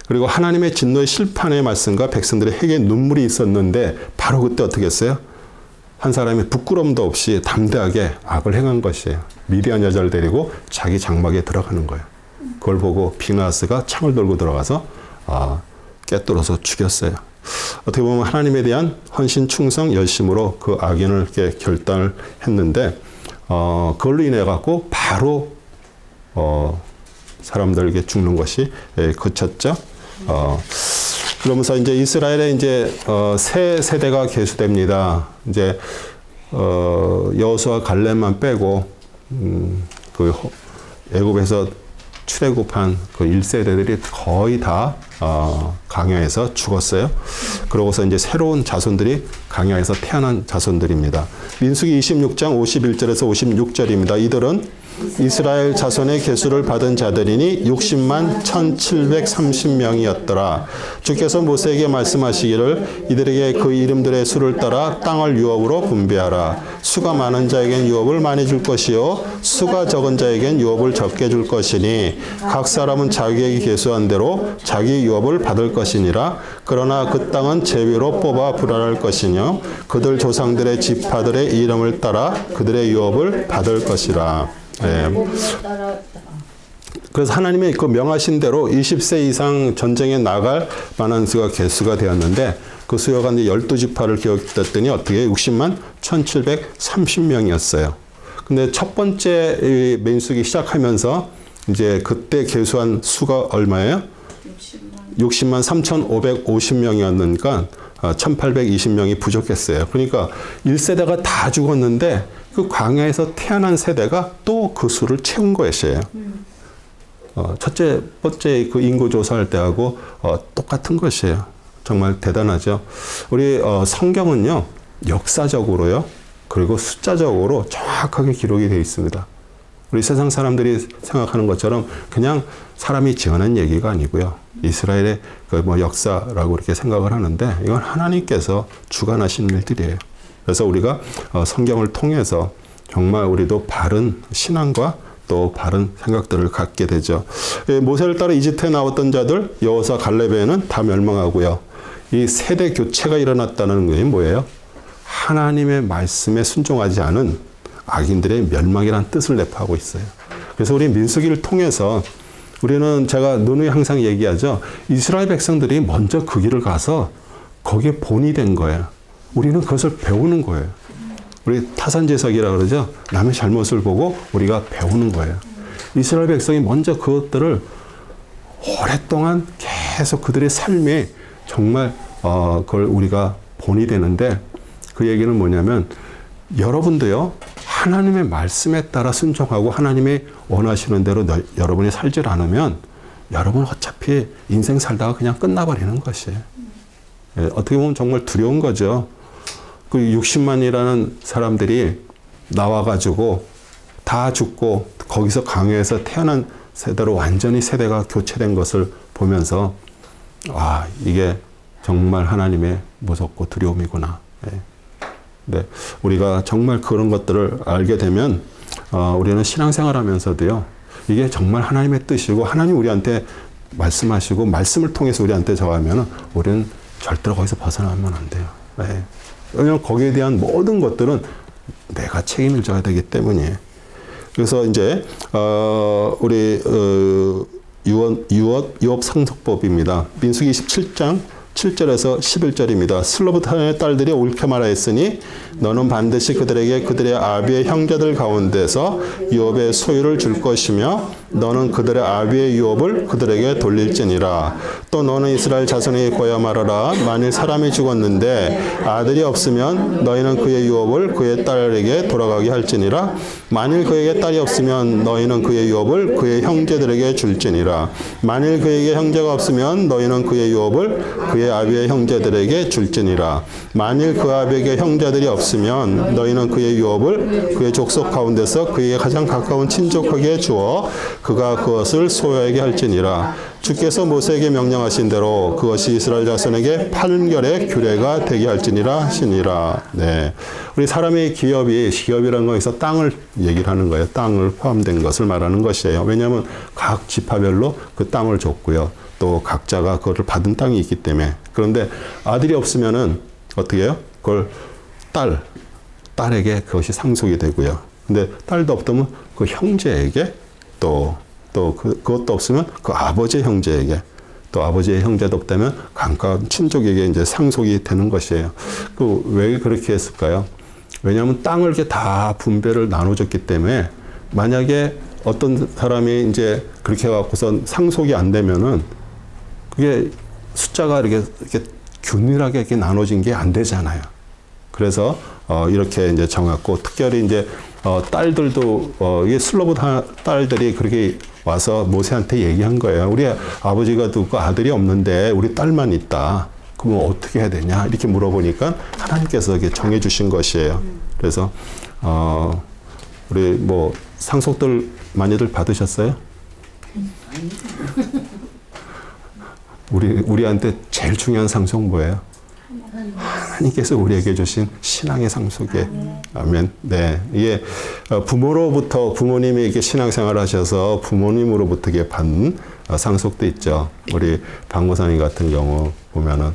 그리고 하나님의 진노의 심판의 말씀과 백성들의 회개의 눈물이 있었는데 바로 그때 어떻게 했어요? 한 사람이 부끄럼도 없이 담대하게 악을 행한 것이에요. 미디안 여자를 데리고 자기 장막에 들어가는 거예요. 그걸 보고 비나스가 창을 들고 들어가서 꿰뚫어서 죽였어요. 어떻게 보면 하나님에 대한 헌신, 충성, 열심으로 그 악인을 이렇게 결단을 했는데 그걸로 인해 갖고 바로 사람들에게 죽는 것이 그쳤죠. 그러면서 이제 이스라엘에 이제 새 세대가 계수됩니다. 이제 여호수아 갈렙만 빼고 그 애굽에서 출애굽한 그 1세대들이 거의 다 강야에서 죽었어요. 그러고서 이제 새로운 자손들이 강야에서 태어난 자손들입니다. 민수기 26장 51절에서 56절입니다. 이들은 이스라엘 자손의 계수를 받은 자들이니 60만 1,730명이었더라. 주께서 모세에게 말씀하시기를 이들에게 그 이름들의 수를 따라 땅을 유업으로 분배하라. 수가 많은 자에겐 유업을 많이 줄 것이요 수가 적은 자에겐 유업을 적게 줄 것이니 각 사람은 자기에게 계수한 대로 자기 유업을 받을 것이니라. 그러나 그 땅은 제위로 뽑아 분할할 것이며 그들 조상들의 지파들의 이름을 따라 그들의 유업을 받을 것이라. 네. 그래서 하나님의 그 명하신 대로 20세 이상 전쟁에 나갈 만한 수가 개수가 되었는데 그 수요가 이제 12지파를 기억했더니 어떻게 60만 1,730명이었어요. 근데 첫 번째 민수기 시작하면서 이제 그때 개수한 수가 얼마예요? 60만 3,550명이었으니까 1,820명이 부족했어요. 그러니까 1세대가 다 죽었는데 그 광야에서 태어난 세대가 또 그 수를 채운 것이에요. 첫째 번째 그 인구 조사할 때하고 똑같은 것이에요. 정말 대단하죠. 우리 성경은요 역사적으로요 그리고 숫자적으로 정확하게 기록이 되어 있습니다. 우리 세상 사람들이 생각하는 것처럼 그냥 사람이 지어낸 얘기가 아니고요. 이스라엘의 그 뭐 역사라고 이렇게 생각을 하는데 이건 하나님께서 주관하신 일들이에요. 그래서 우리가 성경을 통해서 정말 우리도 바른 신앙과 또 바른 생각들을 갖게 되죠. 모세를 따라 이집트에 나왔던 자들 여호수아 갈렙에는 다 멸망하고요. 이 세대 교체가 일어났다는 게 뭐예요? 하나님의 말씀에 순종하지 않은 악인들의 멸망이라는 뜻을 내포하고 있어요. 그래서 우리 민수기를 통해서 우리는 제가 누누이 항상 얘기하죠. 이스라엘 백성들이 먼저 그 길을 가서 거기에 본이 된 거예요. 우리는 그것을 배우는 거예요. 우리 타산지석이라고 그러죠. 남의 잘못을 보고 우리가 배우는 거예요. 이스라엘 백성이 먼저 그것들을 오랫동안 계속 그들의 삶에 정말 그걸 우리가 본이 되는데 그 얘기는 뭐냐면 여러분도요. 하나님의 말씀에 따라 순종하고 하나님의 원하시는 대로 여러분이 살질 않으면 여러분 어차피 인생 살다가 그냥 끝나버리는 것이에요. 어떻게 보면 정말 두려운 거죠. 그 60만이라는 사람들이 나와가지고 다 죽고 거기서 강요해서 태어난 세대로 완전히 세대가 교체된 것을 보면서 이게 정말 하나님의 무섭고 두려움이구나. 예. 네, 우리가 정말 그런 것들을 알게 되면 우리는 신앙생활 하면서도요, 이게 정말 하나님의 뜻이고 하나님 우리한테 말씀하시고 말씀을 통해서 우리한테 정하면 우리는 절대로 거기서 벗어나면 안 돼요. 네. 왜냐하면 거기에 대한 모든 것들은 내가 책임을 져야 되기 때문이에요. 그래서 이제 우리 유업 상속법입니다. 민수기 27장 7절에서 11절입니다. 슬로브탄의 딸들이 옳게 말하였으니 너는 반드시 그들에게 그들의 아비의 형제들 가운데서 유업의 소유를 줄 것이며 너는 그들의 아비의 유업을 그들에게 돌릴지니라. 또 너는 이스라엘 자손에게 고야 말하라. 만일 사람이 죽었는데 아들이 없으면 너희는 그의 유업을 그의 딸에게 돌아가게 할지니라. 만일 그에게 딸이 없으면 너희는 그의 유업을 그의 형제들에게 줄지니라. 만일 그에게 형제가 없으면 너희는 그의 유업을 그의 아비의 형제들에게 줄지니라. 만일 그 아비에게 형제들이 없으면 너희는 그의 유업을 그의 족속 가운데서 그에게 가장 가까운 친족에게 주어 그가 그것을 소유하게 할지니라. 주께서 모세에게 명령하신 대로 그것이 이스라엘 자손에게 판결의 규례가 되게 할지니라 하시니라. 네, 우리 사람의 기업이라는 거에서 땅을 얘기를 하는 거예요. 땅을 포함된 것을 말하는 것이에요. 왜냐하면 각 지파별로 그 땅을 줬고요. 또 각자가 그것을 받은 땅이 있기 때문에. 그런데 아들이 없으면은 어떻게 해요? 그걸 딸에게 그것이 상속이 되고요. 근데 딸도 없다면 그 형제에게 그것도 없으면 그 아버지의 형제에게 또 아버지의 형제도 없다면 가까운 친족에게 이제 상속이 되는 것이에요. 왜 그렇게 했을까요? 왜냐하면 땅을 이렇게 다 분배를 나눠줬기 때문에 만약에 어떤 사람이 이제 그렇게 해갖고선 상속이 안 되면은 그게 숫자가 이렇게 균일하게 이렇게 나눠진 게 안 되잖아요. 그래서 이렇게 이제 정했고 특별히 이제 딸들도 이게 슬로브 딸들이 그렇게 와서 모세한테 얘기한 거예요. 우리 아버지가 누구 아들이 없는데 우리 딸만 있다. 그럼 어떻게 해야 되냐? 이렇게 물어보니까 하나님께서 이렇게 정해 주신 것이에요. 그래서 우리 뭐 상속들 많이들 받으셨어요? 우리한테 제일 중요한 상속 뭐예요? 하나님께서 우리에게 주신 신앙의 상속에 아멘. 네, 이게 부모님이 이렇게 신앙생활 하셔서 부모님으로부터 받는 상속도 있죠. 우리 박모사님 같은 경우 보면은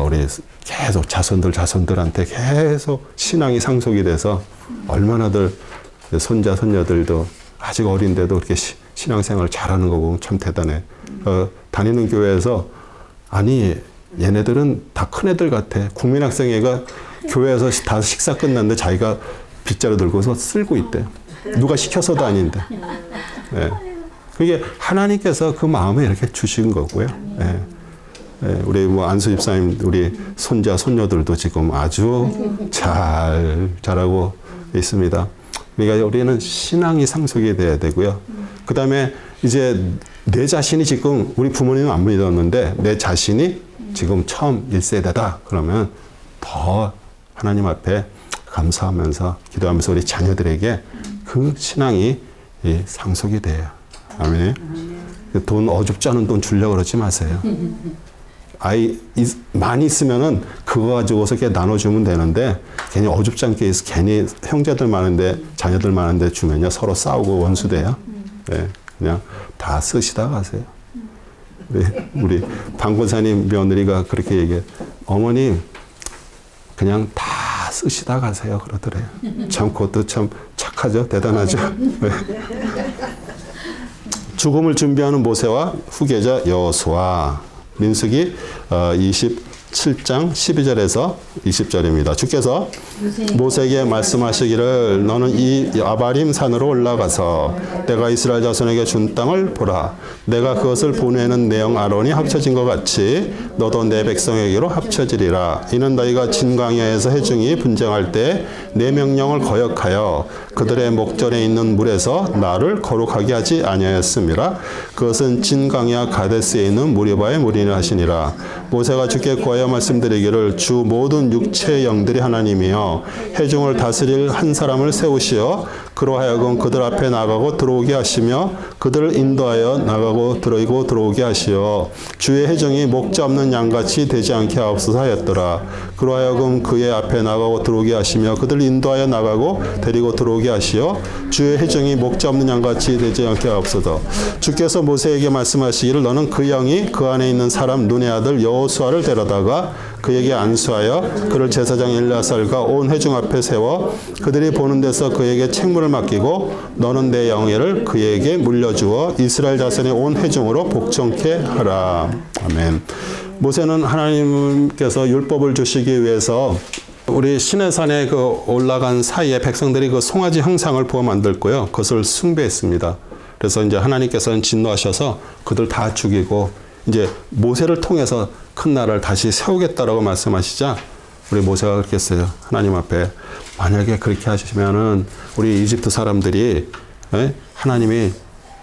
우리 계속 자손들한테 계속 신앙이 상속이 돼서 얼마나들 손자 손녀들도 아직 어린데도 그렇게 신앙생활 잘하는 거 보면 참 대단해. 다니는 교회에서 아니 얘네들은 다 큰애들 같아. 국민학생회가 교회에서 다 식사 끝났는데 자기가 빗자루 들고서 쓸고 있대. 누가 시켜서도 아닌데. 네. 그게 하나님께서 그 마음에 이렇게 주신 거고요. 네. 네. 우리 뭐 안수 집사님 우리 손자 손녀들도 지금 아주 잘하고 있습니다. 그러니까 우리는 신앙이 상속이 돼야 되고요. 그 다음에 이제 내 자신이 지금 우리 부모님은 안 믿었는데 내 자신이 지금 처음 1세대다. 그러면 더 하나님 앞에 감사하면서 기도하면서 우리 자녀들에게 그 신앙이 상속이 돼요. 아멘. 돈 어줍지 않은 돈 주려고 그러지 마세요. 아이 많이 있으면은 그거 가지고서 이렇게 나눠주면 되는데 괜히 어줍지 않게 괜히 형제들 많은데 자녀들 많은데 주면요 서로 싸우고 원수돼요. 네, 그냥 다 쓰시다 가세요. 우리 방권사님 며느리가 그렇게 얘기해. 어머님 그냥 다 쓰시다 가세요 그러더래요. 참 그것도 참 착하죠. 대단하죠. 네. 죽음을 준비하는 모세와 후계자 여호수아. 민수기 27장 12절에서 20절입니다. 주께서 모세에게 말씀하시기를 너는 이 아바림 산으로 올라가서 내가 이스라엘 자손에게 준 땅을 보라. 내가 그것을 보내는 내영 아론이 합쳐진 것 같이 너도 내 백성에게로 합쳐지리라. 이는 너희가 진광야에서 회중이 분쟁할 때 내 명령을 거역하여 그들의 목전에 있는 물에서 나를 거룩하게 하지 아니하였음이라. 그것은 진광야 가데스에 있는 무리바의 물이라 하시니라. 모세가 주께 구하여 말씀드리기를 주 모든 육체의 영들이 하나님이여 회중을 다스릴 한 사람을 세우시어 그로 하여금 그들 앞에 나가고 들어오게 하시며 그들을 인도하여 나가고 들어오게 하시어 주의 회중이 목자 없는 양같이 되지 않게 하옵소서 하였더라. 그로 하여금 그의 앞에 나가고 들어오게 하시며 그들을 인도하여 나가고 데리고 들어오게 하시어 주의 회중이 목자 없는 양같이 되지 않게 하옵소서. 주께서 모세에게 말씀하시기를 너는 그 영이 그 안에 있는 사람 눈의 아들 여호수아를 데려다가 그에게 안수하여 그를 제사장 엘리아살과 온 회중 앞에 세워 그들이 보는 데서 그에게 책무를 맡기고 너는 내 영예를 그에게 물려주어 이스라엘 자손의 온 회중으로 복종케 하라. 아멘. 모세는 하나님께서 율법을 주시기 위해서 우리 시내산에 그 올라간 사이에 백성들이 그 송아지 형상을 부어 만들고요. 그것을 숭배했습니다. 그래서 이제 하나님께서는 진노하셔서 그들 다 죽이고 이제 모세를 통해서 큰 나라를 다시 세우겠다라고 말씀하시자 우리 모세가 그렇게 했어요. 하나님 앞에 만약에 그렇게 하시면은 우리 이집트 사람들이 하나님이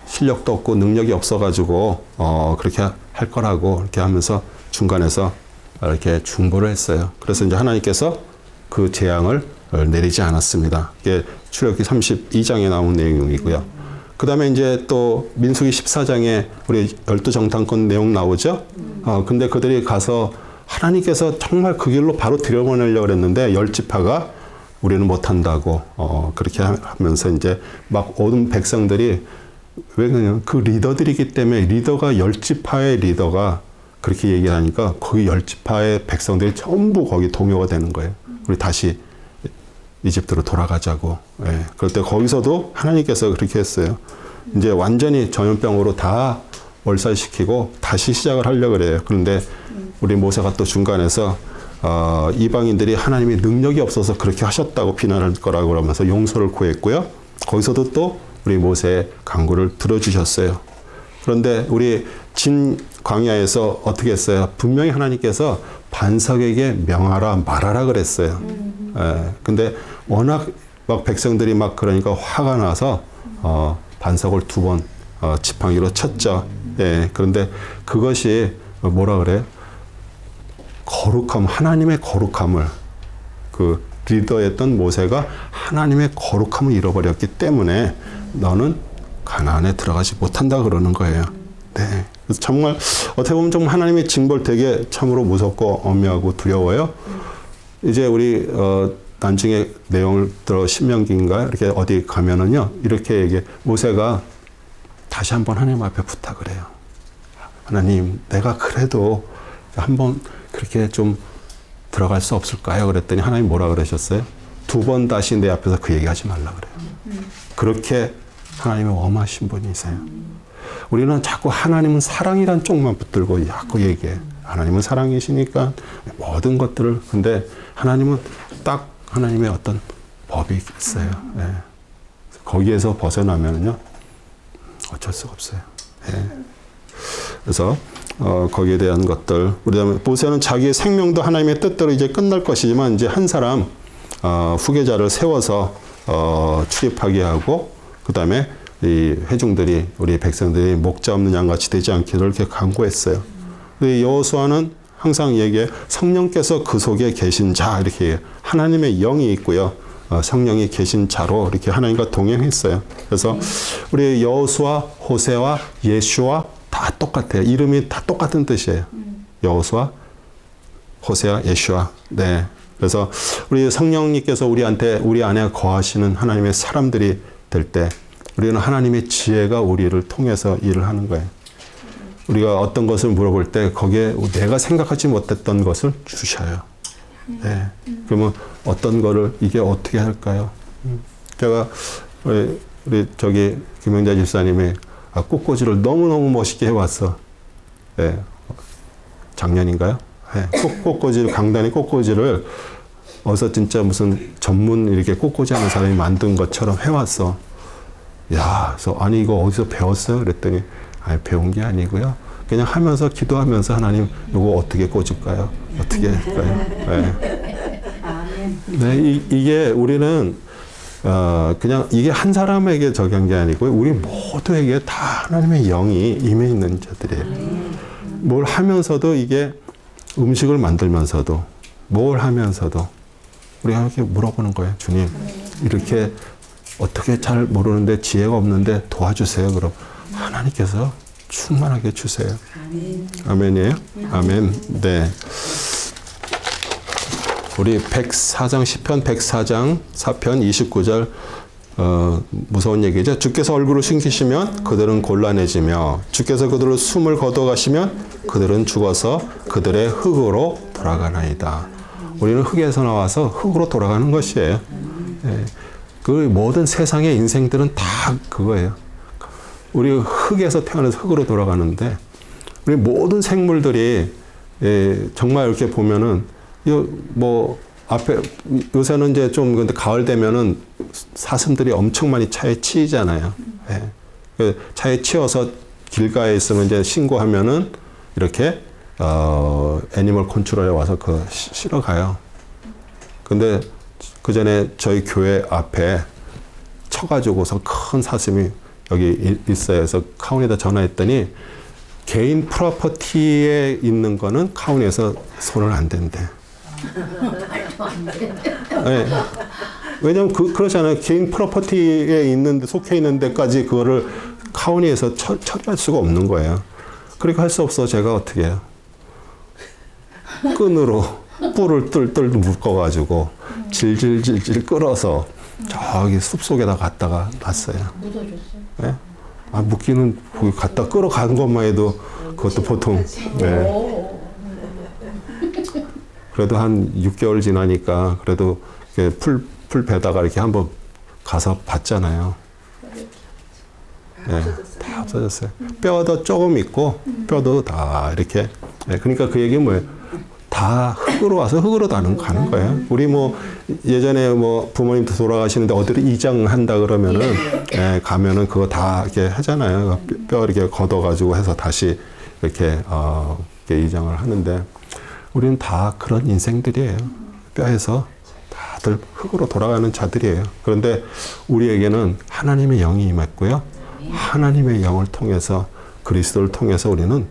실력도 없고 능력이 없어가지고 그렇게 할 거라고 이렇게 하면서 중간에서 이렇게 중보를 했어요. 그래서 이제 하나님께서 그 재앙을 내리지 않았습니다. 이게 출애굽기 32장에 나온 내용이고요. 그 다음에 이제 또 민수기 14장에 우리 12정탐꾼 내용 나오죠. 근데 그들이 가서 하나님께서 정말 그 길로 바로 들여보내려고 그랬는데 10지파가 우리는 못한다고 그렇게 하면서 이제 막 온 백성들이 왜 그러냐면 그 리더들이기 때문에 리더가 10지파의 리더가 그렇게 얘기를 하니까 거기 10지파의 백성들이 전부 거기 동요가 되는 거예요. 우리 다시 이집트로 돌아가자고. 예. 그럴 때 거기서도 하나님께서 그렇게 했어요. 이제 완전히 전염병으로 다 몰살시키고 다시 시작을 하려고 그래요. 그런데 우리 모세가 또 중간에서 이방인들이 하나님이 능력이 없어서 그렇게 하셨다고 비난할 거라고 그러면서 용서를 구했고요. 거기서도 또 우리 모세의 간구를 들어주셨어요. 그런데 우리 진 광야에서 어떻게 했어요? 분명히 하나님께서 반석에게 명하라 말하라 그랬어요. 근데 워낙 막 백성들이 막 그러니까 화가 나서 반석을 2번 지팡이로 쳤죠. 예. 그런데 그것이 뭐라 그래요? 거룩함, 하나님의 거룩함을 그 리더였던 모세가 하나님의 거룩함을 잃어버렸기 때문에 너는 가나안에 들어가지 못한다 그러는 거예요. 네. 그래서 정말 어떻게 보면 좀 하나님의 징벌 되게 참으로 무섭고 엄미하고 두려워요. 이제 우리 나중에 내용을 들어 신명기인가 이렇게 어디 가면은요 이렇게 얘기해. 모세가 다시 한번 하나님 앞에 부탁을 해요. 하나님, 내가 그래도 한번 그렇게 좀 들어갈 수 없을까요? 그랬더니 하나님 뭐라 그러셨어요? 2번 다시 내 앞에서 그 얘기하지 말라 그래요. 그렇게 하나님의 엄하신 분이세요. 우리는 자꾸 하나님은 사랑이란 쪽만 붙들고 자꾸 얘기해. 하나님은 사랑이시니까 모든 것들을. 근데 하나님은 딱 하나님의 어떤 법이 있어요. 네. 거기에서 벗어나면요 어쩔 수가 없어요. 네. 그래서 거기에 대한 것들. 그다음에 모세는 자기의 생명도 하나님의 뜻대로 이제 끝날 것이지만 이제 한 사람 후계자를 세워서 출입하게 하고 그다음에 이 회중들이 우리 백성들이 목자 없는 양같이 되지 않기를 이렇게 간구했어요. 여호수아는 항상 얘기해 성령께서 그 속에 계신 자 이렇게 얘기해요. 하나님의 영이 있고요. 성령이 계신 자로 이렇게 하나님과 동행했어요. 그래서 우리 여호수아, 호세와 예슈아 다 똑같아요. 이름이 다 똑같은 뜻이에요. 여호수아, 호세아, 예슈아. 네. 그래서 우리 성령님께서 우리 안에 거하시는 하나님의 사람들이 될 때 우리는 하나님의 지혜가 우리를 통해서 일을 하는 거예요. 우리가 어떤 것을 물어볼 때 거기에 내가 생각하지 못했던 것을 주셔요. 네. 그러면 어떤 거를 이게 어떻게 할까요? 제가 우리 저기 김영자 집사님이 꽃꽂이를 너무너무 멋있게 해왔어. 네. 작년인가요? 네. 꽃꽂이를 강단의 꽃꽂이를 어서 진짜 무슨 전문 이렇게 꽃꽂이 하는 사람이 만든 것처럼 해왔어. 야, 그래서 아니 이거 어디서 배웠어요? 그랬더니 아니 배운 게 아니고요. 그냥 하면서 기도하면서 하나님 이거 어떻게 꽂을까요? 어떻게 할까요? 네. 네, 이게 우리는 그냥 이게 한 사람에게 적용한 게 아니고 우리 모두에게 다 하나님의 영이 임해 있는 자들이에요. 뭘 하면서도 이게 음식을 만들면서도 뭘 하면서도 우리가 이렇게 물어보는 거예요. 주님, 이렇게 어떻게 잘 모르는데 지혜가 없는데 도와주세요. 그럼 하나님께서 충만하게 주세요. 아멘. 아멘이에요? 아멘. 네. 우리 104장 10편 104장 4편 29절 무서운 얘기죠. 주께서 얼굴을 숨기시면 그들은 곤란해지며 주께서 그들을 숨을 거둬가시면 그들은 죽어서 그들의 흙으로 돌아가나이다. 우리는 흙에서 나와서 흙으로 돌아가는 것이에요. 예. 그 모든 세상의 인생들은 다 그거예요. 우리 흙에서 태어나서 흙으로 돌아가는데 우리 모든 생물들이 정말 이렇게 보면은 뭐 앞에 요새는 이제 좀 근데 가을 되면은 사슴들이 엄청 많이 차에 치이잖아요. 예. 차에 치여서 길가에 있으면 이제 신고하면은 이렇게 애니멀 컨트롤에 와서 그 실어 가요. 근데 그 전에 저희 교회 앞에 쳐가지고서 큰 사슴이 여기 있어요. 그래서 카운티에다 전화했더니 개인 프로퍼티에 있는 거는 카운티에서 손을 안 댄대. 네. 왜냐면 그러잖아요. 개인 프로퍼티에 있는데 속해 있는 데까지 그거를 카운티에서 처리할 수가 없는 거예요. 그러니까 할 수 없어. 제가 어떻게 해요? 끈으로 뿔을 뜰뜰 묶어가지고 질질질질 끌어서 저기 숲속에다 갖다가 놨어요. 묻어줬어요? 네? 아, 묶기는 갖다 끌어간 것만 해도 그것도 보통. 네. 그래도 한 6개월 지나니까 그래도 풀 베다가 이렇게 한번 가서 봤잖아요. 네, 다 없어졌어요. 뼈도 조금 있고 뼈도 다 이렇게. 네, 그러니까 그 얘기는 뭐예요? 다 흙으로 와서 흙으로 가는 거예요. 우리 뭐 예전에 뭐 부모님도 돌아가시는데 어디를 이장한다 그러면은 가면은 그거 다 이렇게 하잖아요. 뼈 이렇게 걷어가지고 해서 다시 이렇게 이장을 하는데 우리는 다 그런 인생들이에요. 뼈에서 다들 흙으로 돌아가는 자들이에요. 그런데 우리에게는 하나님의 영이 임했고요. 하나님의 영을 통해서 그리스도를 통해서 우리는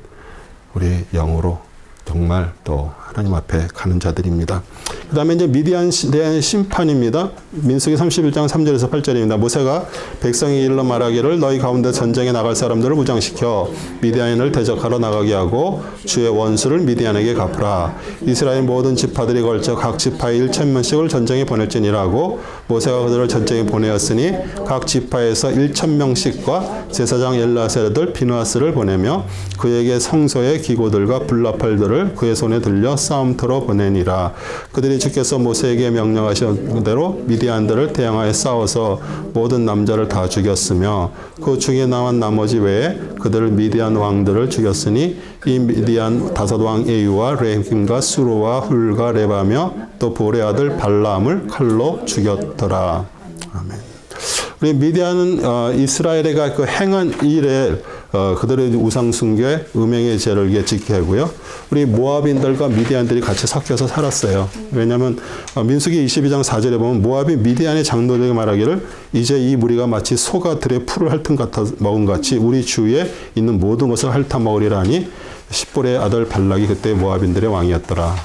우리 영으로 정말 또 하나님 앞에 가는 자들입니다. 그 다음에 이제 미디안에 대한 심판입니다. 민수기 31장 3절에서 8절입니다. 모세가 백성이 일러 말하기를 너희 가운데 전쟁에 나갈 사람들을 무장시켜 미디안을 대적하러 나가게 하고 주의 원수를 미디안에게 갚으라. 이스라엘 모든 지파들이 걸쳐 각 지파에 1,000명씩을 전쟁에 보낼지니라 하고 모세가 그들을 전쟁에 보내었으니 각 지파에서 1,000명씩과 제사장 엘라세르들 비누아스를 보내며 그에게 성소의 기고들과 불나팔들을 그의 손에 들려 싸움터로 보내니라. 그들이 주께서 모세에게 명령하신 대로 미디안들을 대항하여 싸워서 모든 남자를 다 죽였으며 그 중에 남은 나머지 외에 그들을 미디안 왕들을 죽였으니 이 미디안 다섯 왕 에유와 레힘과 수로와 훌과 레바며 또 보레 아들 발람을 칼로 죽였더라. 아멘. 우리 미디안은 이스라엘에가 그 행한 일에 그들의 우상 숭배, 음행의 죄를 지키게 하고요. 우리 모압인들과 미디안들이 같이 섞여서 살았어요. 왜냐하면 민수기 22장 4절에 보면 모압이 미디안의 장로들에게 말하기를 이제 이 무리가 마치 소가 들의 풀을 핥은 같아 먹은 같이 우리 주위에 있는 모든 것을 핥아 먹으리라니 십볼의 아들 발락이 그때 모압인들의 왕이었더라.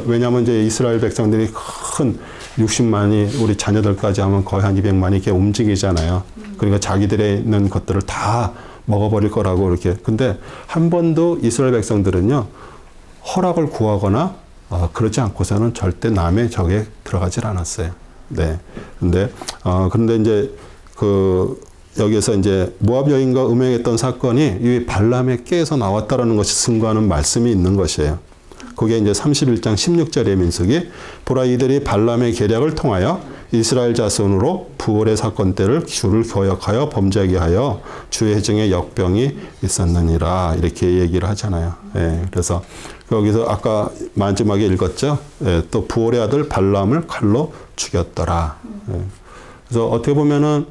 왜냐하면 이제 이스라엘 백성들이 큰 60만이 우리 자녀들까지 하면 거의 한 200만이 이렇게 움직이잖아요. 그러니까 자기들의 있는 것들을 다 먹어버릴 거라고 이렇게. 근데 한 번도 이스라엘 백성들은요, 허락을 구하거나, 그러지 않고서는 절대 남의 적에 들어가질 않았어요. 네. 그런데 이제, 여기에서 이제 모압 여인과 음행했던 사건이 이 발람의 꾀에서 나왔다라는 것이 증거하는 말씀이 있는 것이에요. 그게 이제 31장 16절의 민수기, 보라 이들이 발람의 계략을 통하여 이스라엘 자손으로 부월의 사건 때를 주를 거역하여 범죄하게 하여 주의 해정에 역병이 있었느니라 이렇게 얘기를 하잖아요. 예, 그래서 여기서 아까 마지막에 읽었죠. 예, 또 부월의 아들 발람을 칼로 죽였더라. 예, 그래서 어떻게 보면은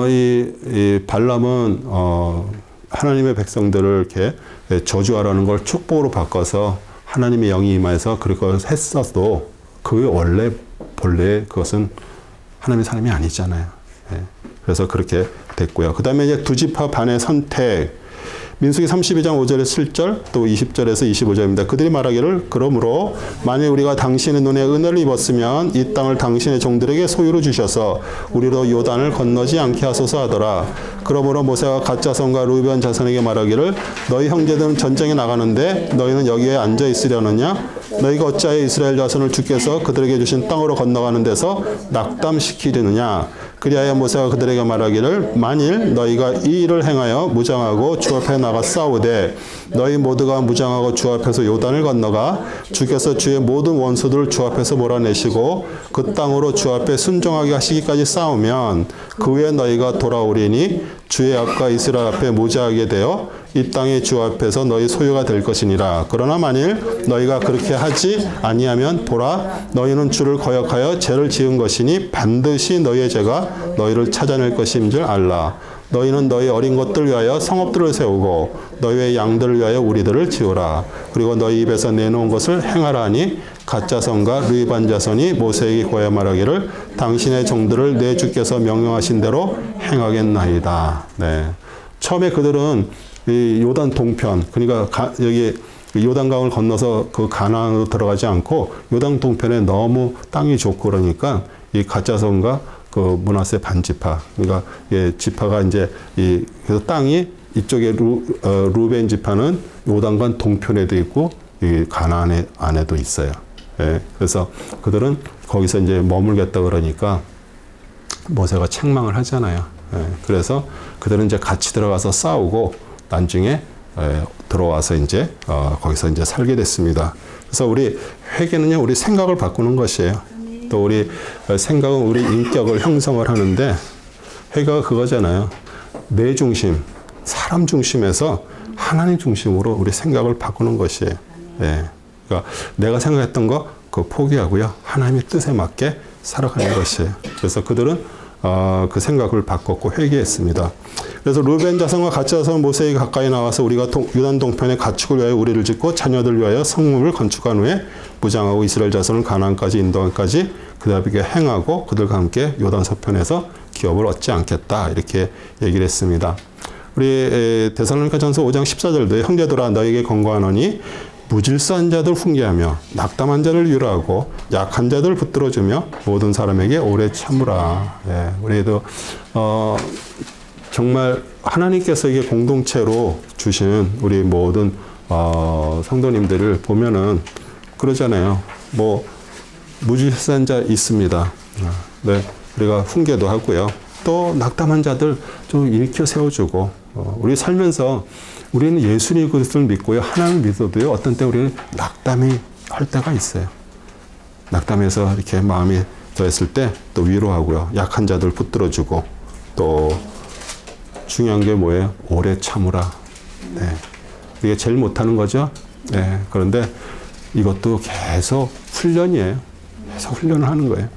이 발람은 하나님의 백성들을 이렇게 저주하라는 걸 축복으로 바꿔서 하나님의 영이 임하여서 그걸 했어도 그 본래 그것은 하나님의 사람이 아니잖아요. 예. 그래서 그렇게 됐고요. 그 다음에 이제 두 지파 반의 선택. 민수기 32장 5절에서 7절 또 20절에서 25절입니다. 그들이 말하기를 그러므로 만일 우리가 당신의 눈에 은혜를 입었으면 이 땅을 당신의 종들에게 소유로 주셔서 우리로 요단을 건너지 않게 하소서 하더라. 그러므로 모세가 갓 자손과 루벤 자손에게 말하기를 너희 형제들은 전쟁에 나가는데 너희는 여기에 앉아 있으려느냐? 너희가 어찌하여 이스라엘 자손을 주께서 그들에게 주신 땅으로 건너가는 데서 낙담시키려느냐? 그리하여 모세가 그들에게 말하기를 만일 너희가 이 일을 행하여 무장하고 주 앞에 나가 싸우되 너희 모두가 무장하고 주 앞에서 요단을 건너가 주께서 주의 모든 원수들을 주 앞에서 몰아내시고 그 땅으로 주 앞에 순종하게 하시기까지 싸우면 그 후에 너희가 돌아오리니 주의 앞과 이스라엘 앞에 무장하게 되어 이 땅이 주 앞에서 너희 소유가 될 것이니라. 그러나 만일 너희가 그렇게 하지 아니하면 보라 너희는 주를 거역하여 죄를 지은 것이니 반드시 너희의 죄가 너희를 찾아낼 것인 줄 알라. 너희는 너희 어린 것들 위하여 성읍들을 세우고 너희의 양들을 위하여 우리들을 지으라. 그리고 너희 입에서 내놓은 것을 행하라 하니 갓 자손과 르이반 자손이 모세에게 고하여 말하기를 당신의 종들을 내 주께서 명령하신 대로 행하겠나이다. 네. 처음에 그들은 이 요단 동편, 그러니까 여기 요단강을 건너서 그 가나안으로 들어가지 않고 요단 동편에 너무 땅이 좋고 그러니까 이 갓 자손과 그 므낫세 반지파, 그러니까 지파가 이제 그래서 땅이 이쪽에 루벤 지파는 요단강 동편에도 있고 이 가나안 안에도 있어요. 예, 그래서 그들은 거기서 이제 머물겠다 그러니까 모세가 책망을 하잖아요. 예, 그래서 그들은 이제 같이 들어가서 싸우고 나중에 들어와서 이제 거기서 이제 살게 됐습니다. 그래서 우리 회개는요, 우리 생각을 바꾸는 것이에요. 또 우리 생각은 우리 인격을 형성을 하는데 회개가 그거잖아요. 내 중심, 사람 중심에서 하나님 중심으로 우리 생각을 바꾸는 것이에요. 예. 그러니까 내가 생각했던 거 그거 포기하고요. 하나님의 뜻에 맞게 살아가는 것이에요. 그래서 그들은 그 생각을 바꿨고 회개했습니다. 그래서 루벤 자손과 갓 자손 모세에게 가까이 나와서 우리가 요단 동편에 가축을 위하여 우리를 짓고 자녀들 위하여 성문을 건축한 후에 무장하고 이스라엘 자손을 가나안까지 인도하기까지 그들에게 행하고 그들과 함께 요단 서편에서 기업을 얻지 않겠다 이렇게 얘기를 했습니다. 우리 데살로니가전서 5장 14절도 형제들아 너에게 권고하노니 무질서한 자들 훈계하며 낙담한 자를 위로하고 약한 자들 붙들어주며 모든 사람에게 오래 참으라. 예, 우리도 정말 하나님께서 이게 공동체로 주신 우리 모든 성도님들을 보면은 그러잖아요. 뭐 무질서한 자 있습니다. 네, 우리가 훈계도 하고요. 또 낙담한 자들 좀 일으켜 세워주고 우리 살면서 우리는 예수님 그리스도를 믿고요. 하나님을 믿어도요. 어떤 때 우리는 낙담이 할 때가 있어요. 낙담해서 이렇게 마음이 더했을 때 또 위로하고요. 약한 자들 붙들어주고 또 중요한 게 뭐예요? 오래 참으라. 네. 이게 제일 못하는 거죠. 네. 그런데 이것도 계속 훈련이에요. 계속 훈련을 하는 거예요.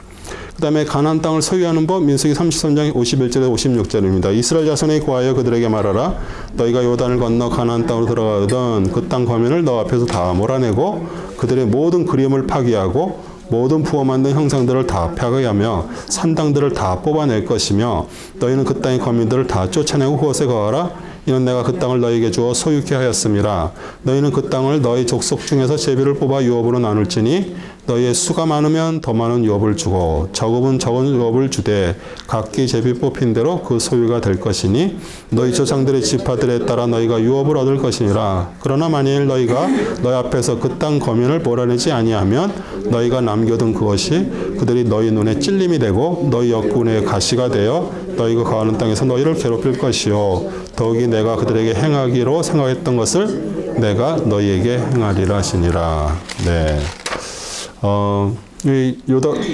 그 다음에 가나안 땅을 소유하는 법 민수기 33장 51절에서 56절입니다. 이스라엘 자손에 고하여 그들에게 말하라. 너희가 요단을 건너 가나안 땅으로 들어가거든 그 땅 거민을 너 앞에서 다 몰아내고 그들의 모든 그림을 파기하고 모든 부어 만든 형상들을 다 파괴하며 산당들을 다 뽑아낼 것이며 너희는 그 땅의 거민들을 다 쫓아내고 그것에 거하라. 이는 내가 그 땅을 너희에게 주어 소유케 하였음이라. 너희는 그 땅을 너희 족속 중에서 제비를 뽑아 유업으로 나눌지니 너희의 수가 많으면 더 많은 유업을 주고 적으면 적은 유업을 주되 각기 제비 뽑힌 대로 그 소유가 될 것이니 너희 조상들의 지파들에 따라 너희가 유업을 얻을 것이니라. 그러나 만일 너희가 너희 앞에서 그 땅 거민을 몰아내지 아니하면 너희가 남겨둔 그것이 그들이 너희 눈에 찔림이 되고 너희 역군의 가시가 되어 너희가 거하는 땅에서 너희를 괴롭힐 것이요 더욱이 내가 그들에게 행하기로 생각했던 것을 내가 너희에게 행하리라 하시니라. 네.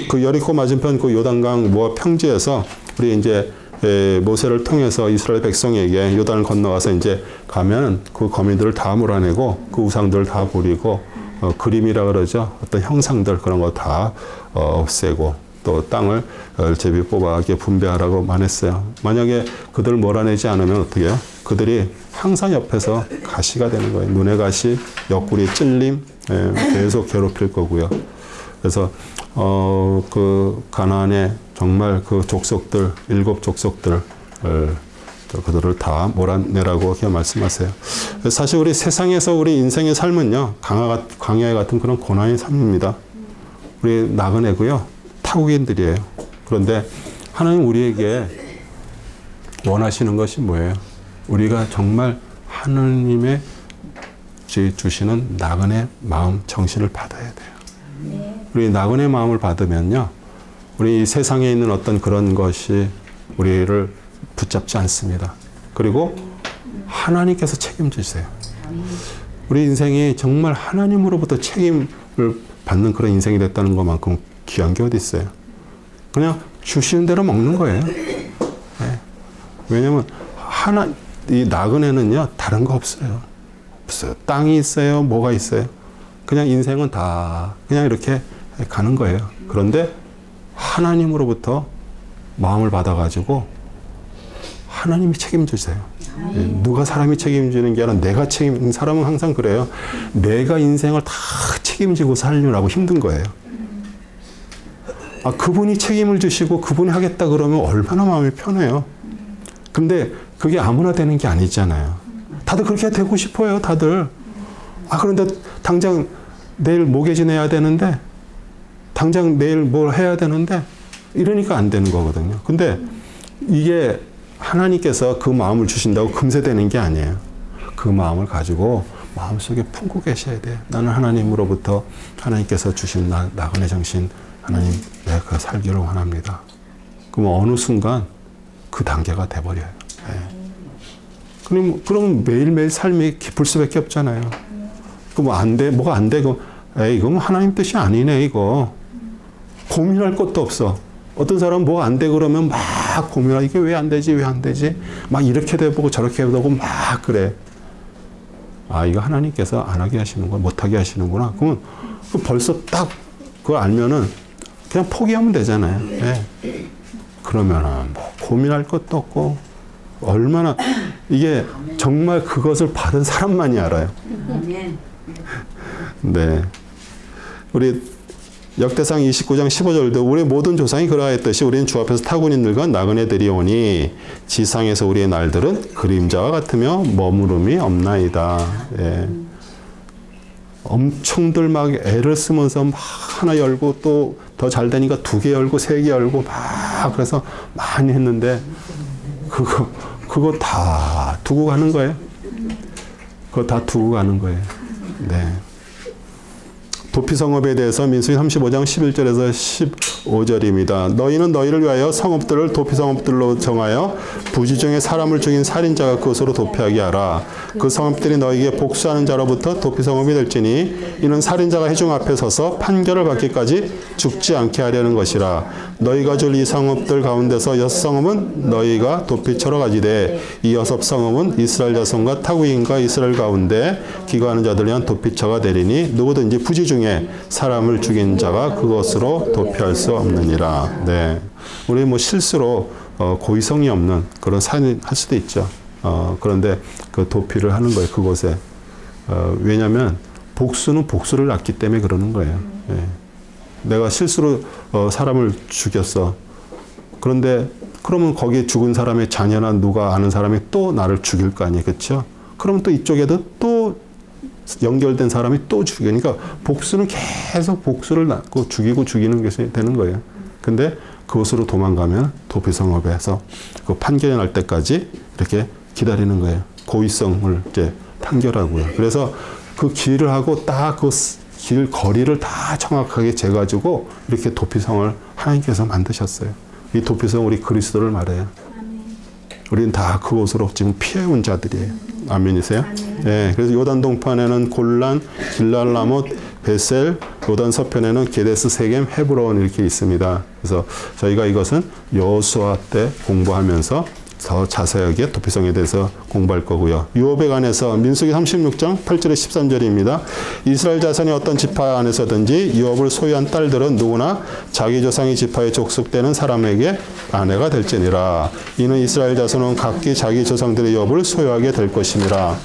그 여리코 맞은편 그 요단강 모압 평지에서 우리 이제 모세를 통해서 이스라엘 백성에게 요단을 건너가서 이제 가면 그 거민들을 다 몰아내고 그 우상들을 다 버리고 그림이라 그러죠. 어떤 형상들 그런 거 다 없애고 또 땅을 제비 뽑아 분배하라고만 했어요. 만약에 그들을 몰아내지 않으면 어떻게 해요? 그들이 항상 옆에서 가시가 되는 거예요. 눈의 가시, 옆구리 찔림, 계속 괴롭힐 거고요. 그래서 그 가나안의 정말 그 족속들, 7 족속들을 그들을 다 몰아내라고 이렇게 말씀하세요. 사실 우리 세상에서 우리 인생의 삶은요, 광야 같은 그런 고난의 삶입니다. 우리 나그네고요, 타국인들이에요. 그런데 하나님 우리에게 원하시는 것이 뭐예요? 우리가 정말 하나님의 주시는 나그네 마음, 정신을 받아야 돼요. 우리 나그네 마음을 받으면요, 우리 이 세상에 있는 어떤 그런 것이 우리를 붙잡지 않습니다. 그리고 하나님께서 책임지세요. 우리 인생이 정말 하나님으로부터 책임을 받는 그런 인생이 됐다는 것만큼 귀한 게 어디 있어요? 그냥 주시는 대로 먹는 거예요. 네. 왜냐면 이 나그네는요, 다른 거 없어요. 땅이 있어요, 뭐가 있어요. 그냥 인생은 다 그냥 이렇게 가는 거예요. 그런데 하나님으로부터 마음을 받아가지고 하나님이 책임지세요. 누가 사람이 책임지는 게 아니라 사람은 항상 그래요. 내가 인생을 다 책임지고 살려고 힘든 거예요. 그분이 책임을 주시고 그분이 하겠다 그러면 얼마나 마음이 편해요. 근데 그게 아무나 되는 게 아니잖아요. 다들 그렇게 되고 싶어요, 다들. 그런데 당장 내일 모계지 내야 되는데, 당장 내일 뭘 해야 되는데, 이러니까 안 되는 거거든요. 근데 이게 하나님께서 그 마음을 주신다고 금세 되는 게 아니에요. 그 마음을 가지고 마음속에 품고 계셔야 돼요. 나는 하나님으로부터 하나님께서 주신 나그네 정신, 하나님 내가 살기를 원합니다. 그럼 어느 순간 그 단계가 돼버려요. 네. 그럼 매일매일 삶이 깊을 수밖에 없잖아요. 뭐가 안 돼? 이거 하나님 뜻이 아니네, 이거. 고민할 것도 없어. 어떤 사람은 뭐가 안 돼 그러면 막 고민하고, 이게 왜 안 되지, 왜 안 되지? 막 이렇게 돼보고 저렇게 해보고 막 그래. 이거 하나님께서 안 하게 하시는구나, 못 하게 하시는구나. 그러면 벌써 딱 그거 알면은 그냥 포기하면 되잖아요. 네. 그러면은 뭐 고민할 것도 없고, 얼마나 이게 정말 그것을 받은 사람만이 알아요. 네. 우리 역대상 29장 15절도 우리 모든 조상이 그러하였듯이 우리는 주 앞에서 타군인들과 나그네들이 오니 지상에서 우리의 날들은 그림자와 같으며 머무름이 없나이다. 예. 엄청들 막 애를 쓰면서 막 하나 열고 또 더 잘 되니까 2개 열고 3개 열고 막 그래서 많이 했는데 그거 다 두고 가는 거예요. 그거 다 두고 가는 거예요. 네. 도피성읍에 대해서 민수기 35장 11절에서 15절입니다. 너희는 너희를 위하여 성읍들을 도피성읍들로 정하여 부지 중에 사람을 죽인 살인자가 그것으로 도피하게 하라. 그 성읍들이 너희에게 복수하는 자로부터 도피성읍이 될지니 이는 살인자가 회중 앞에 서서 판결을 받기까지 죽지 않게 하려는 것이라. 너희가 줄 이 성읍들 가운데서 6성읍은 너희가 도피처로 가지되 이 6성읍은 이스라엘 자손과 타국인과 이스라엘 가운데 기거하는 자들 위한 도피처가 되리니 누구든지 부지 중에 사람을 죽인 자가 그것으로 도피할 수 없느니라. 네. 우리 실수로 고의성이 없는 그런 살인할 수도 있죠. 그런데 그 도피를 하는 거예요, 그곳에. 왜냐하면 복수는 복수를 낳기 때문에 그러는 거예요. 네. 내가 실수로 사람을 죽였어. 그런데 그러면 거기에 죽은 사람의 자녀나 누가 아는 사람이 또 나를 죽일 거 아니에요, 그렇죠? 그러면 또 이쪽에도 또 연결된 사람이 또 죽이니까 복수는 계속 복수를 낳고 죽이는 것이 되는 거예요. 근데 그것으로 도망가면 도피성읍에서 그 판결이 날 때까지 이렇게 기다리는 거예요. 고의성을 이제 판결하고요. 그래서 그 길을 하고 딱 그 길 거리를 다 정확하게 재가지고 이렇게 도피성을 하나님께서 만드셨어요. 이 도피성 우리 그리스도를 말해요. 우리는 다 그곳으로 지금 피해온 자들이에요. 아멘이세요? 네, 그래서 요단 동편에는 골란, 길랄라못, 베셀, 요단 서편에는 게데스, 세겜, 헤브론 이렇게 있습니다. 그래서 저희가 이것은 여호수아 때 공부하면서 더 자세하게 도피성에 대해서 공부할 거고요. 유업에 관해서 민수기 36장 8절에 13절입니다. 이스라엘 자손이 어떤 지파 안에서든지 유업을 소유한 딸들은 누구나 자기 조상의 지파에 족속되는 사람에게 아내가 될지니라. 이는 이스라엘 자손은 각기 자기 조상들의 유업을 소유하게 될 것이니라.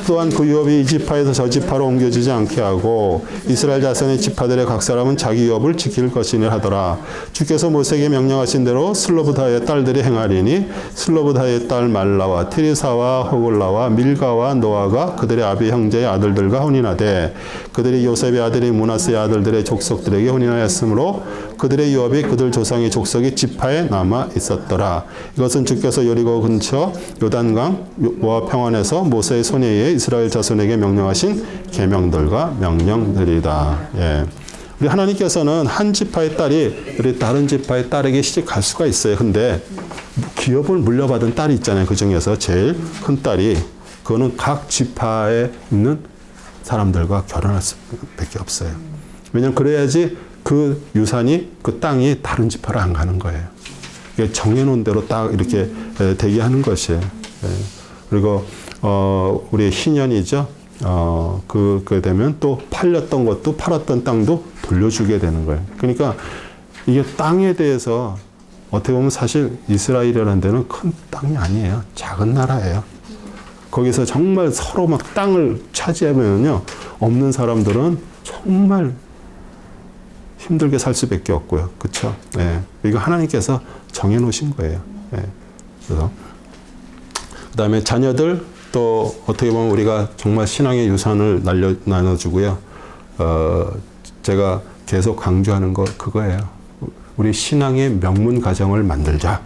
또한 그 유업이 이 지파에서 저 지파로 옮겨지지 않게 하고 이스라엘 자손의 지파들의 각 사람은 자기 유업을 지킬 것이니 하더라. 주께서 모세에게 명령하신 대로 슬로브다의 딸들이 행하리니 슬로브다의 딸 말라와 티리사와 호글라와 밀가와 노아가 그들의 아비 형제의 아들들과 혼인하되 그들이 요셉의 아들이 므낫세의 아들들의 족속들에게 혼인하였으므로 그들의 유업이 그들 조상의 족속이 지파에 남아 있었더라. 이것은 주께서 여리고 근처 요단강 모압 평원에서 모세의 손에 의해 이스라엘 자손에게 명령하신 계명들과 명령들이다. 예. 우리 하나님께서는 한 지파의 딸이 우리 다른 지파의 딸에게 시집갈 수가 있어요. 근데 기업을 물려받은 딸이 있잖아요. 그 중에서 제일 큰 딸이 그거는 각 지파에 있는 사람들과 결혼할 수밖에 없어요. 왜냐하면 그래야지 그 유산이 그 땅이 다른 지파로 안 가는 거예요. 정해놓은 대로 딱 이렇게 대기하는 것이에요. 그리고 우리 희년이죠. 그렇게 되면 또 팔렸던 것도 팔았던 땅도 돌려주게 되는 거예요. 그러니까 이게 땅에 대해서 어떻게 보면 사실 이스라엘이라는 데는 큰 땅이 아니에요. 작은 나라예요. 거기서 정말 서로 막 땅을 차지하면요. 없는 사람들은 정말 힘들게 살 수밖에 없고요. 그렇죠? 네. 이거 하나님께서 정해 놓으신 거예요. 네. 그래서 그다음에 자녀들 또 어떻게 보면 우리가 정말 신앙의 유산을 나눠주고요. 제가 계속 강조하는 거 그거예요. 우리 신앙의 명문 가정을 만들자.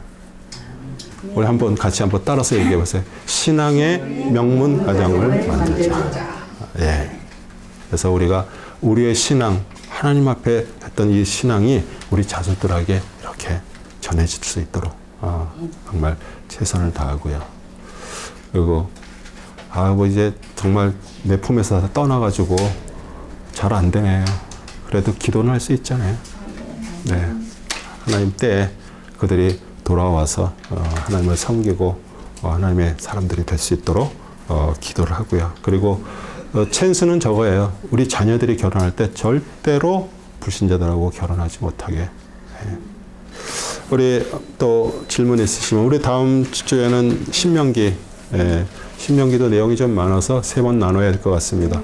우리 같이 한번 따라서 얘기해 보세요. 신앙의 명문 가정을 만들자. 예. 그래서 우리가 우리의 신앙, 하나님 앞에 했던 이 신앙이 우리 자손들에게 이렇게 전해질 수 있도록 정말 최선을 다하고요. 그리고 뭐 이제 정말 내 품에서 떠나가지고 잘 안 되네요. 그래도 기도는 할 수 있잖아요. 네. 하나님 때에 그들이 돌아와서 하나님을 섬기고 하나님의 사람들이 될 수 있도록 기도를 하고요. 그리고 찬스는 저거예요. 우리 자녀들이 결혼할 때 절대로 불신자들하고 결혼하지 못하게. 네. 우리 또 질문 있으시면 우리 다음 주에는 신명기. 신명기도 내용이 좀 많아서 3번 나눠야 될 것 같습니다.